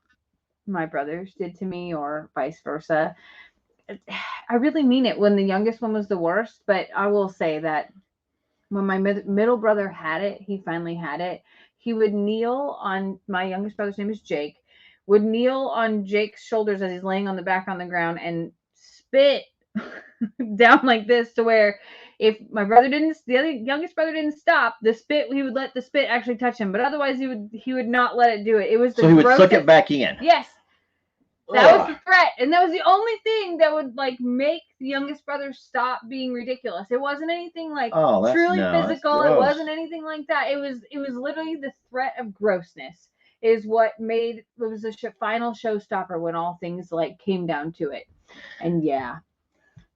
my brothers did to me, or vice versa. I really mean it. When the youngest one was the worst, but I will say that when my middle brother had it, he finally had it. He would kneel on, my youngest brother's name is Jake, would kneel on Jake's shoulders as he's laying on the back on the ground and spit down like this, to where if my brother didn't, the other youngest brother didn't stop the spit, he would let the spit actually touch him, but otherwise he would not let it do it. It was the so he would suck it back in. Yes. That was the threat, and that was the only thing that would like make the youngest brother stop being ridiculous. It wasn't anything like truly physical. It wasn't anything like that. It was literally the threat of grossness is what made it was a final showstopper when all things like came down to it. And yeah,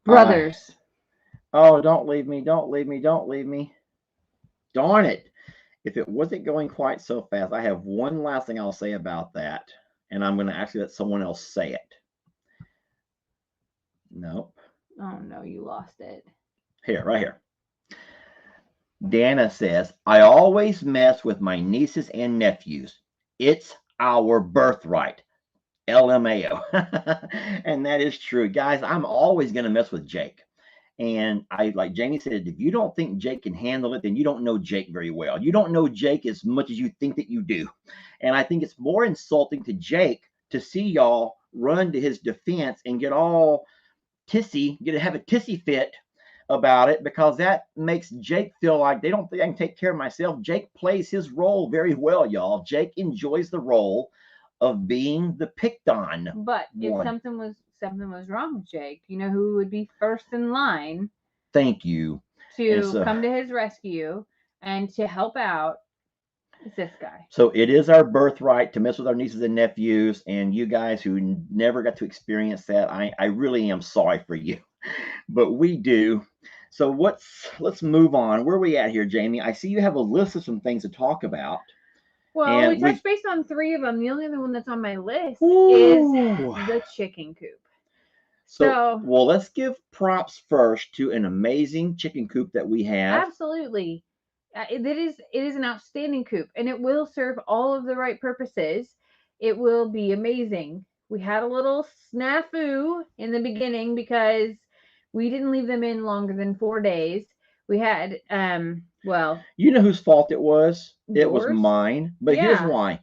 brothers. Oh, don't leave me! Don't leave me! Don't leave me! Darn it! If it wasn't going quite so fast, I have one last thing I'll say about that. And I'm going to actually let someone else say it. Nope. Oh, no, you lost it. Here, right here. Dana says, I always mess with my nieces and nephews. It's our birthright. LMAO. And that is true. Guys, I'm always going to mess with Jake. And like Jamie said, if you don't think Jake can handle it, then you don't know Jake very well. You don't know Jake as much as you think that you do. And I think it's more insulting to Jake to see y'all run to his defense and get all tissy, have a tissy fit about it, because that makes Jake feel like they don't think I can take care of myself. Jake plays his role very well, y'all. Jake enjoys the role of being the picked on. But if something was wrong with Jake, you know who would be first in line? Thank you. To come to his rescue and to help out is this guy. So it is our birthright to mess with our nieces and nephews, and you guys who never got to experience that, I really am sorry for you, but we do. So let's move on. Where are we at here, Jamie? I see you have a list of some things to talk about. Well, we touched base on 3 of them. The only other one that's on my list is the chicken coop. So, well, let's give props first to an amazing chicken coop that we have. Absolutely. It is an outstanding coop, and it will serve all of the right purposes. It will be amazing. We had a little snafu in the beginning because we didn't leave them in longer than 4 days. We had, well, you know whose fault it was? Yours? It was mine. But here's why.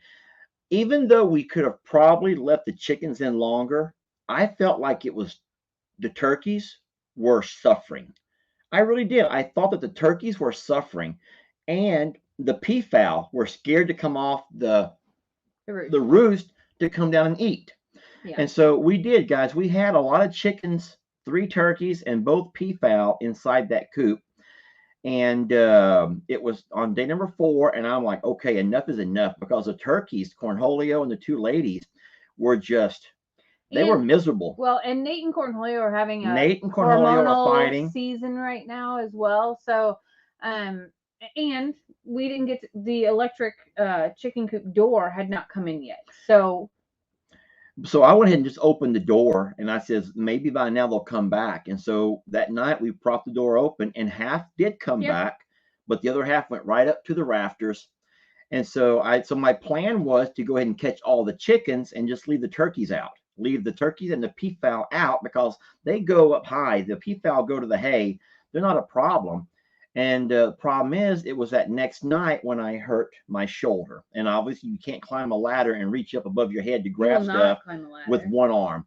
Even though we could have probably left the chickens in longer, I felt like it was the turkeys were suffering. I really did. I thought that the turkeys were suffering, and the peafowl were scared to come off the roost to come down and eat. Yeah. And so we did, guys. We had a lot of chickens, 3 turkeys, and both peafowl inside that coop. And it was on day number 4, and I'm like, okay, enough is enough, because the turkeys, Cornholio and the 2 ladies, were just, they were miserable. Well, and Nate and Cornholio are having a hormonal season right now as well. So, and we didn't get the electric chicken coop door had not come in yet. So I went ahead and just opened the door, and I says, maybe by now they'll come back. And so that night we propped the door open, and half did come back, but the other half went right up to the rafters. And so my plan was to go ahead and catch all the chickens and just leave the turkeys out. Leave the turkeys and the peafowl out, because they go up high. The peafowl go to the hay. They're not a problem. And the problem is, it was that next night when I hurt my shoulder. And obviously you can't climb a ladder and reach up above your head to grab stuff with one arm.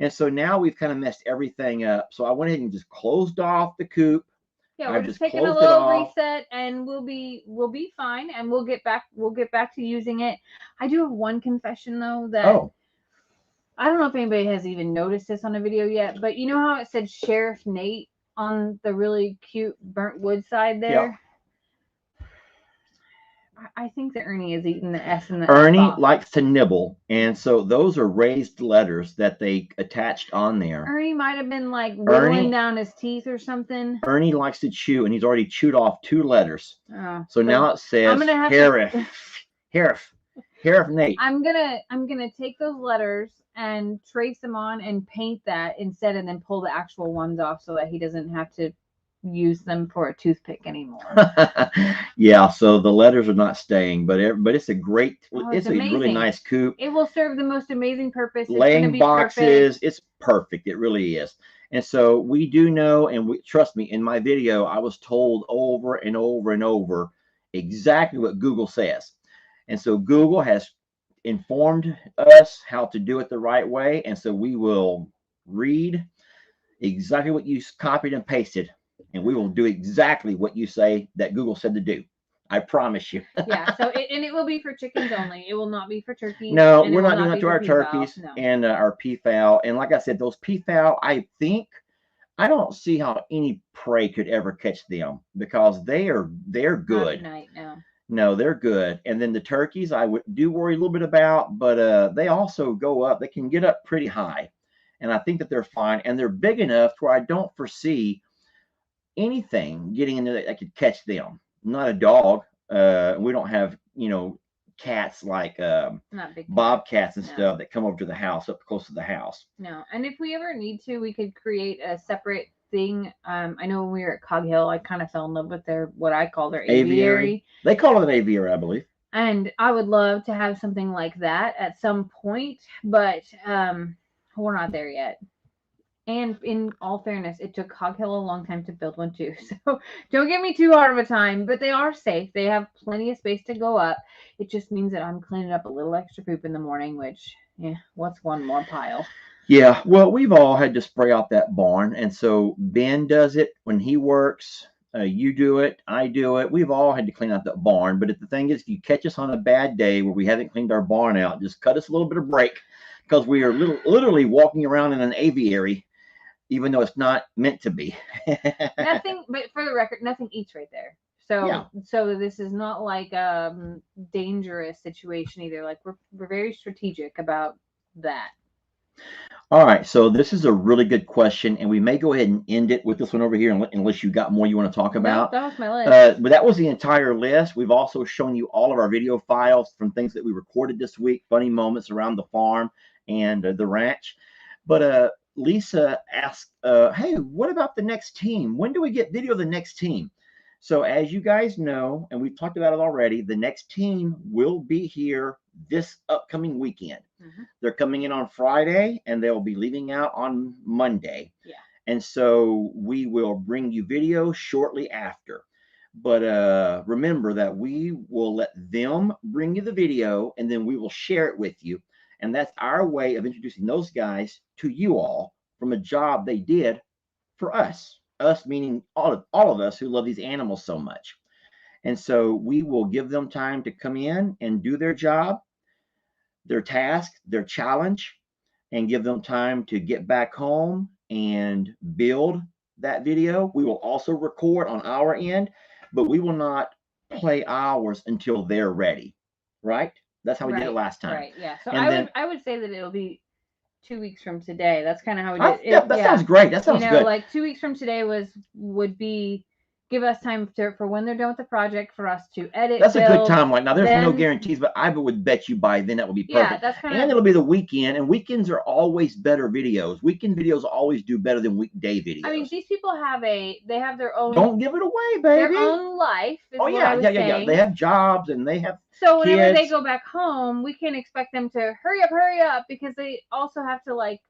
And so now we've kind of messed everything up. So I went ahead and just closed off the coop. Yeah, we're just taking a little reset, and we'll be fine, and we'll get back to using it. I do have one confession though, that I don't know if anybody has even noticed this on a video yet, but you know how it said Sheriff Nate on the really cute burnt wood side there? Yeah. I think that Ernie is eating the S in the Ernie likes to nibble, and so those are raised letters that they attached on there. Ernie might have been like whittling down his teeth or something. Ernie likes to chew, and he's already chewed off 2 letters. So now it says Sheriff. Hair of Nate. I'm gonna take those letters and trace them on and paint that instead, and then pull the actual ones off so that he doesn't have to use them for a toothpick anymore. Yeah, so the letters are not staying, but it's a great, Oh, it's a really amazing. nice coop. It will serve the most amazing purpose. It's Laying gonna be boxes, perfect. it's perfect. It really is. And so we do know, and we trust me, in my video, I was told over and over and over exactly what Google says. And so Google has informed us how to do it the right way. And so we will read exactly what you copied and pasted, and we will do exactly what you say that Google said to do. I promise you. Yeah. So it will be for chickens only. It will not be for turkeys. No, and it we're will not doing be that to for our peafowl. turkeys No. and our peafowl. And like I said, those peafowl, I think I don't see how any prey could ever catch them because they're Not good. at night, no. No, they're good. And then the turkeys, I do worry a little bit about, but they also go up. They can get up pretty high, and I think that they're fine. And they're big enough where I don't foresee anything getting in there that could catch them. Not a dog. We don't have cats like Not big cats. bobcats and No. stuff that come over to the house up close to the house. No. And if we ever need to, we could create a separate thing. I know when we were at Cog Hill, I kind of fell in love with what I call their aviary. They call it an aviary, I believe. And I would love to have something like that at some point, but we're not there yet. And in all fairness, it took Cog Hill a long time to build one too. So don't give me too hard of a time, but they are safe. They have plenty of space to go up. It just means that I'm cleaning up a little extra poop in the morning, which, what's one more pile? Yeah, well, we've all had to spray out that barn. And so Ben does it when he works. You do it. I do it. We've all had to clean out that barn. But the thing is, if you catch us on a bad day where we haven't cleaned our barn out, just cut us a little bit of break because we are literally walking around in an aviary, even though it's not meant to be. Nothing, but for the record, nothing eats right there. So, Yeah. So this is not like a dangerous situation either. Like we're very strategic about that. All right, so this is a really good question, and we may go ahead and end it with this one over here, unless you got more you want to talk about. No, that was my list. But that was the entire list. We've also shown you all of our video files from things that we recorded this week, funny moments around the farm and the ranch. But Lisa asked, hey, what about the next team? When do we get video of the next team? So as you guys know, and we've talked about it already, the next team will be here this upcoming weekend. Mm-hmm. They're coming in on Friday, and they'll be leaving out on Monday. Yeah. And so we will bring you video shortly after. But remember that we will let them bring you the video, and then we will share it with you. And that's our way of introducing those guys to you all from a job they did for us. Us meaning all of us who love these animals so much. And so we will give them time to come in and do their job, their task, their challenge, and give them time to get back home and build that video. We will also record on our end, but we will not play ours until they're ready. Right? That's how we did it last time. Right. Yeah. So And I would say that it'll be 2 weeks from today. That's kind of how we did it. That sounds great. That sounds good. Like 2 weeks from today would be give us time for when they're done with the project for us to edit. That's build, a good timeline. Now, there's no then, guarantees, but I would bet you by then that will be perfect. Yeah, that's kind and it'll be the weekend, and weekends are always better videos. Weekend videos always do better than weekday videos. I mean, these people have their own. Don't give it away, baby. Their own life. Oh yeah. They have jobs and they have. So whenever kids. they go back home, we can't expect them to hurry up, because they also have to like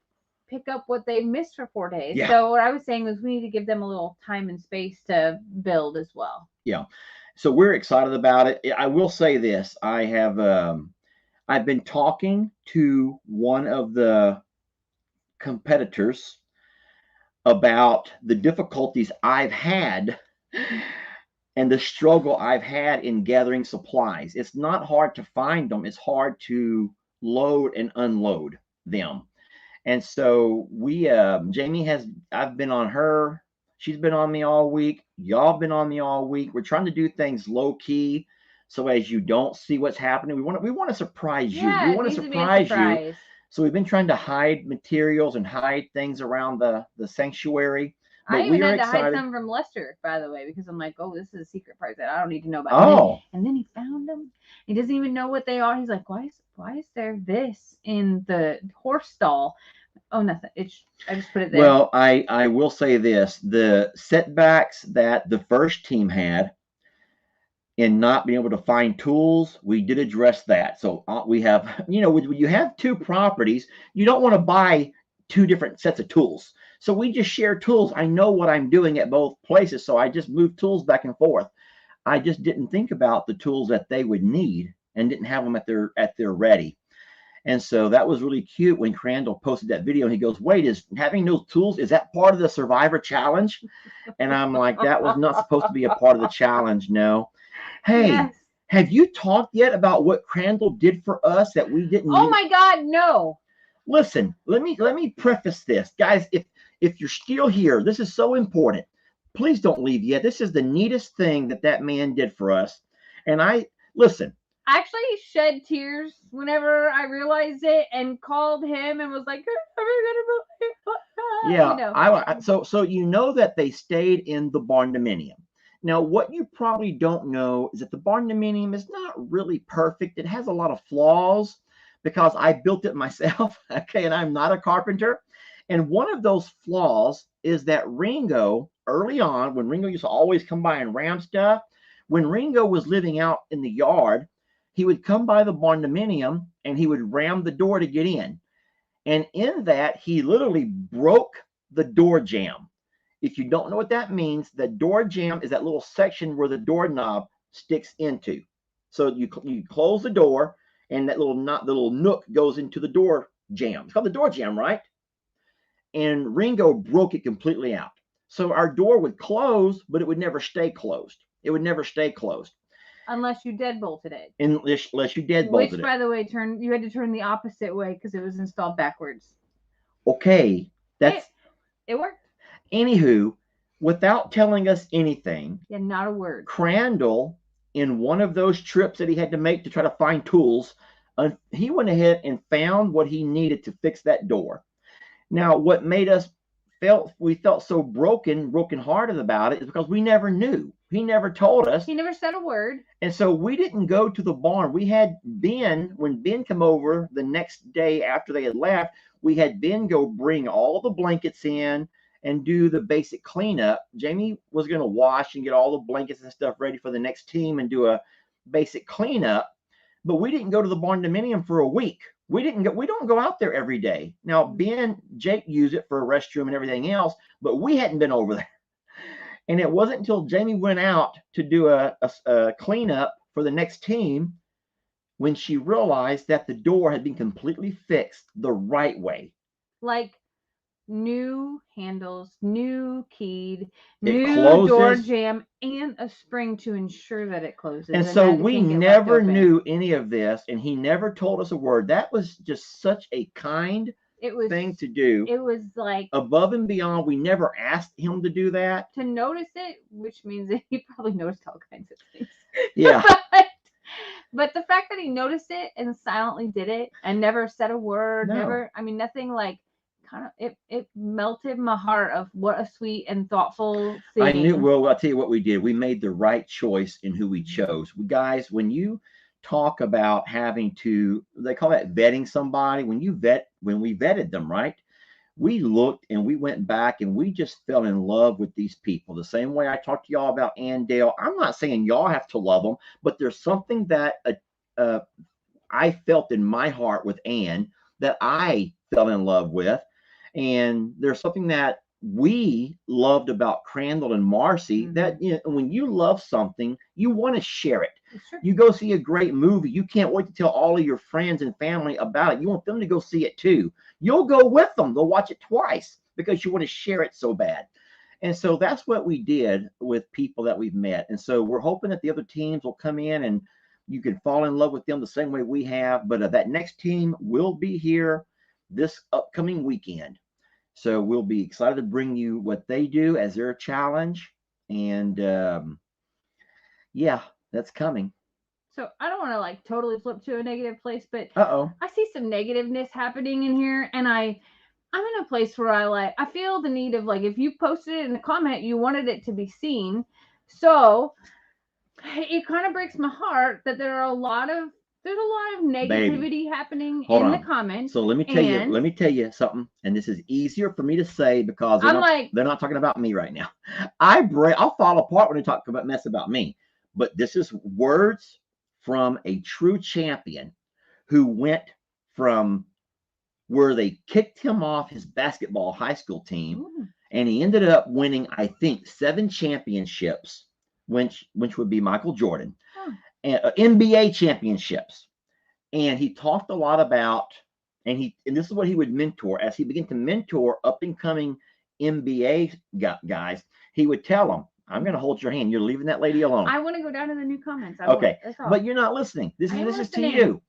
pick up what they missed for 4 days. Yeah. So what I was saying was we need to give them a little time and space to build as well. Yeah. So we're excited about it. I will say this. I have I've been talking to one of the competitors about the difficulties I've had and the struggle I've had in gathering supplies. It's not hard to find them. It's hard to load and unload them. And so I've been on her. She's been on me all week. Y'all been on me all week. We're trying to do things low key, so as you don't see what's happening. We want to surprise you. Yeah, we want to surprise you. So we've been trying to hide materials and hide things around the sanctuary. But I we even are had to hide excited. some from Lester, by the way, because I'm like, oh, this is a secret part that I don't need to know about. Oh. And then he found them. He doesn't even know what they are. He's like, why is there this in the horse stall? Oh, nothing. I just put it there. Well, I will say this: the setbacks that the first team had in not being able to find tools, we did address that. So we have, when you have two properties, you don't want to buy two different sets of tools. So we just share tools. I know what I'm doing at both places, so I just move tools back and forth. I just didn't think about the tools that they would need and didn't have them at their ready. And so that was really cute when Crandall posted that video and he goes, wait, is having those tools, is that part of the Survivor challenge? And I'm like, that was not supposed to be a part of the challenge. No. Hey, Yes. have you talked yet about what Crandall did for us that we didn't? Oh my God, no. Listen, let me preface this. Guys, if you're still here, this is so important. Please don't leave yet. This is the neatest thing that man did for us. And listen. I actually shed tears whenever I realized it and called him and was like, yeah, so you know that they stayed in the barn dominium. Now, what you probably don't know is that the barn dominium is not really perfect. It has a lot of flaws because I built it myself, okay, and I'm not a carpenter. And one of those flaws is that Ringo, early on, when Ringo used to always come by and ram stuff, when Ringo was living out in the yard, he would come by the barn dominium and he would ram the door to get in. And in that, he literally broke the door jamb. If you don't know what that means, the door jamb is that little section where the doorknob sticks into. So you close the door and that little nook goes into the door jamb. It's called the door jamb, right? And Ringo broke it completely out. So our door would close, but it would never stay closed. It would never stay closed. Unless you deadbolted it. Unless you deadbolted it. Which, by the way, you had to turn the opposite way because it was installed backwards. Okay. It worked. Anywho, without telling us anything. Yeah, not a word. Crandall, in one of those trips that he had to make to try to find tools, he went ahead and found what he needed to fix that door. Now, what made us felt so brokenhearted about it is because we never knew. He never told us. He never said a word. And so we didn't go to the barn. We had when Ben came over the next day after they had left, we had Ben go bring all the blankets in and do the basic cleanup. Jamie was going to wash and get all the blankets and stuff ready for the next team and do a basic cleanup. But we didn't go to the barn dominium for a week. We don't go out there every day. Now, Jake used it for a restroom and everything else, but we hadn't been over there. And it wasn't until Jamie went out to do a cleanup for the next team when she realized that the door had been completely fixed the right way. Like new handles, new keyed, new door jamb, and a spring to ensure that it closes. And so we never knew any of this, and he never told us a word. That was just such a kind thing to do. It was like above and beyond. We never asked him to do that. To notice it, which means that he probably noticed all kinds of things. Yeah. But the fact that he noticed it and silently did it and never said a word, nothing like it melted my heart of what a sweet and thoughtful thing. I knew. Well, I'll tell you what we did. We made the right choice in who we chose. Guys, when you talk about having to, they call that vetting somebody. When we vetted them, right? We looked and we went back and we just fell in love with these people. The same way I talked to y'all about Annabelle. I'm not saying y'all have to love them, but there's something that I felt in my heart with Ann that I fell in love with. And there's something that we loved about Crandall and Marcy, that when you love something, you want to share it. Sure. You go see a great movie, you can't wait to tell all of your friends and family about it. You want them to go see it too. You'll go with them. They'll watch it twice because you want to share it so bad. And so that's what we did with people that we've met. And so we're hoping that the other teams will come in and you can fall in love with them the same way we have. But that next team will be here this upcoming weekend. So we'll be excited to bring you what they do as their challenge. And that's coming. So I don't want to totally flip to a negative place, but I see some negativeness happening in here. And I I'm in a place where I feel the need of, like, if you posted it in a comment, you wanted it to be seen. So it kind of breaks my heart that there's a lot of Baby, negativity happening hold in the on. comments. So let me tell you something, and this is easier for me to say because I'm like, they're not talking about me right now. I'll fall apart when they talk about mess about me. But this is words from a true champion who went from where they kicked him off his basketball high school team, ooh, and he ended up winning, I think, 7 championships, which would be Michael Jordan, huh. and NBA championships. And he talked a lot about, and this is what he would mentor as he began to mentor up and coming NBA guys. He would tell them, "I'm going to hold your hand. You're leaving that lady alone." I want to go down to the new comments. Okay, but you're not listening. This is to you.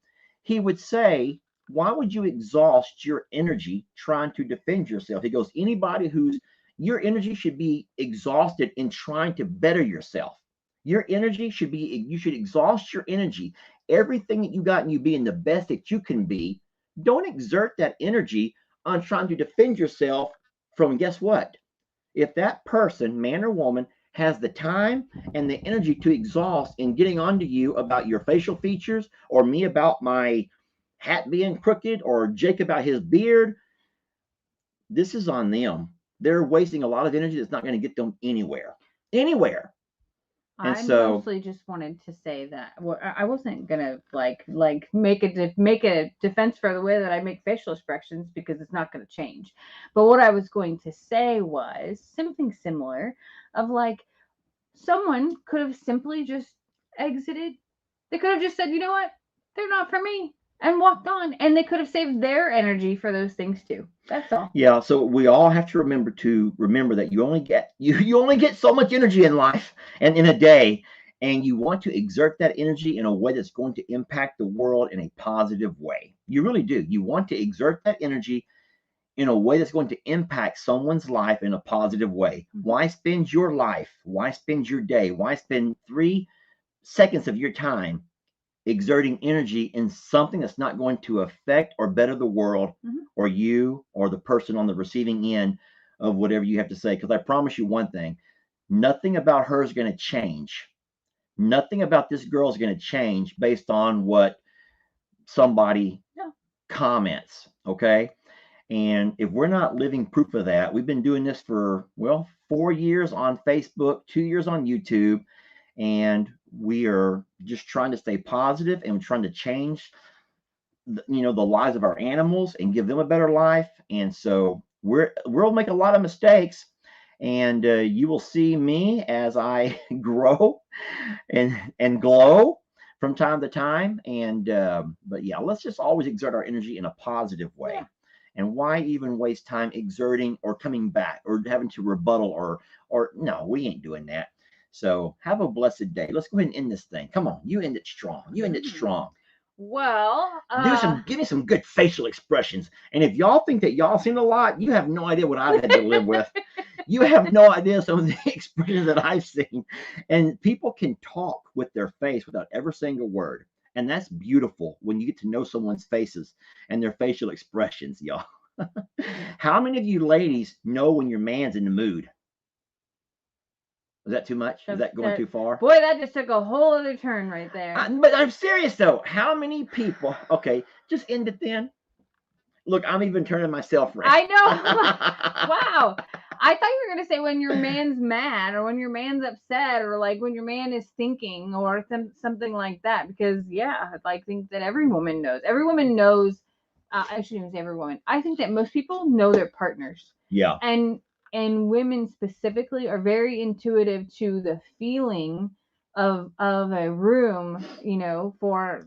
He would say, "Why would you exhaust your energy trying to defend yourself?" He goes, "Anybody who's your energy should be exhausted in trying to better yourself. Your energy should be, you should exhaust your energy. Everything that you got in you being the best that you can be. Don't exert that energy on trying to defend yourself from, guess what? If that person, man or woman, has the time and the energy to exhaust in getting onto you about your facial features, or me about my hat being crooked, or Jake about his beard, this is on them. They're wasting a lot of energy that's not going to get them anywhere. Anywhere. And I so, mostly just wanted to say that I wasn't gonna like make a defense for the way that I make facial expressions, because it's not gonna change. But what I was going to say was something similar, of like, someone could have simply just exited. They could have just said, you know what, they're not for me, and walked on, and they could have saved their energy for those things too. That's all. yeah, so we all have to remember that you only get so much energy in life and in a day, and you want to exert that energy in a way that's going to impact the world in a positive way. You really do. You want to exert that energy in a way that's going to impact someone's life in a positive way. Mhm. Why spend your life? Why spend your day? Why spend 3 seconds of your time exerting energy in something that's not going to affect or better the world, Mhm. or you, or the person on the receiving end of whatever you have to say? Because I promise you one thing, nothing about her is going to change. Nothing about this girl is going to change based on what somebody No. comments. Okay. And if we're not living proof of that, we've been doing this for, well, 4 years on Facebook, 2 years on YouTube, and we are just trying to stay positive and trying to change the lives of our animals and give them a better life. And so we'll make a lot of mistakes, and you will see me as I grow and glow from time to time. And but yeah, let's just always exert our energy in a positive way. Yeah. And why even waste time exerting or coming back or having to rebuttal, or no, we ain't doing that. So have a blessed day. Let's go ahead and end this thing. Come on, you end it strong. You end it strong. Well, Give me some good facial expressions. And if y'all think that y'all seen a lot, you have no idea what I've had to live with. You have no idea some of the expressions that I've seen. And people can talk with their face without ever saying a word. And that's beautiful when you get to know someone's faces and their facial expressions, y'all. How many of you ladies know when your man's in the mood? Is that too much? Is that going too far? Boy, that just took a whole other turn right there. But I'm serious though. How many people? Okay, just end it then. Look, I'm even turning myself red. I know. Wow. I thought you were going to say when your man's mad, or when your man's upset, or like when your man is thinking, or something like that. Because, yeah, I think that every woman knows. Every woman knows. I shouldn't even say every woman. I think that most people know their partners. Yeah. And women specifically are very intuitive to the feeling of a room, for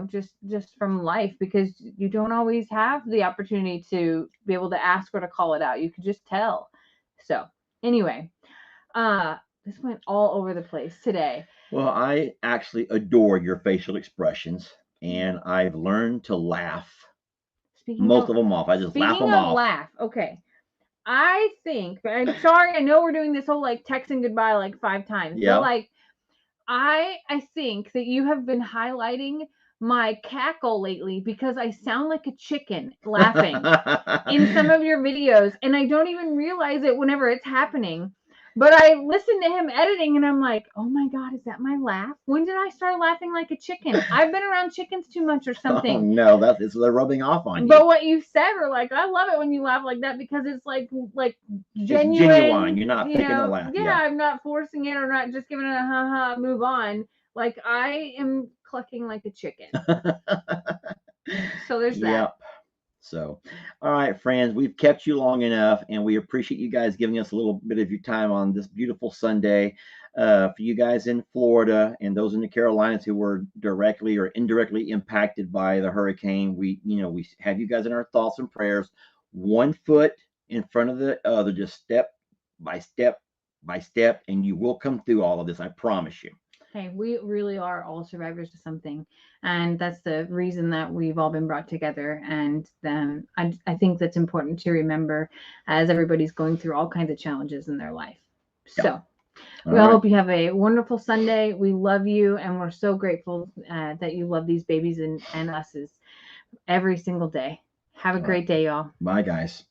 just from life, because you don't always have the opportunity to be able to ask or to call it out. You can just tell. So anyway, this went all over the place today. Well, I actually adore your facial expressions, and I've learned to laugh most of them off. I just laugh them off. Laugh. Okay. I think, but I'm sorry, I know we're doing this whole like texting goodbye like 5 times. Yeah. But like I think that you have been highlighting my cackle lately because I sound like a chicken laughing in some of your videos, and I don't even realize it whenever it's happening. But I listen to him editing, and I'm like, oh my God, is that my laugh? When did I start laughing like a chicken? I've been around chickens too much or Oh something. no, they're rubbing off on you. But what you said were like, I love it when you laugh like that because it's like genuine. It's genuine. You're not faking the laugh. Yeah, I'm not forcing it or not just giving it a ha ha, move on. Like I am clucking like a chicken. So there's that. Yep. So, all right, friends, we've kept you long enough, and we appreciate you guys giving us a little bit of your time on this beautiful Sunday. For you guys in Florida and those in the Carolinas who were directly or indirectly impacted by the hurricane, we have you guys in our thoughts and prayers. One foot in front of the other, just step by step by step, and you will come through all of this. I promise you. Hey, we really are all survivors of something, and that's the reason that we've all been brought together. And I think that's important to remember as everybody's going through all kinds of challenges in their life. Yeah. So we all hope you have a wonderful Sunday. We love you, and we're so grateful that you love these babies and us every single day. Have a great day, y'all. Bye, guys.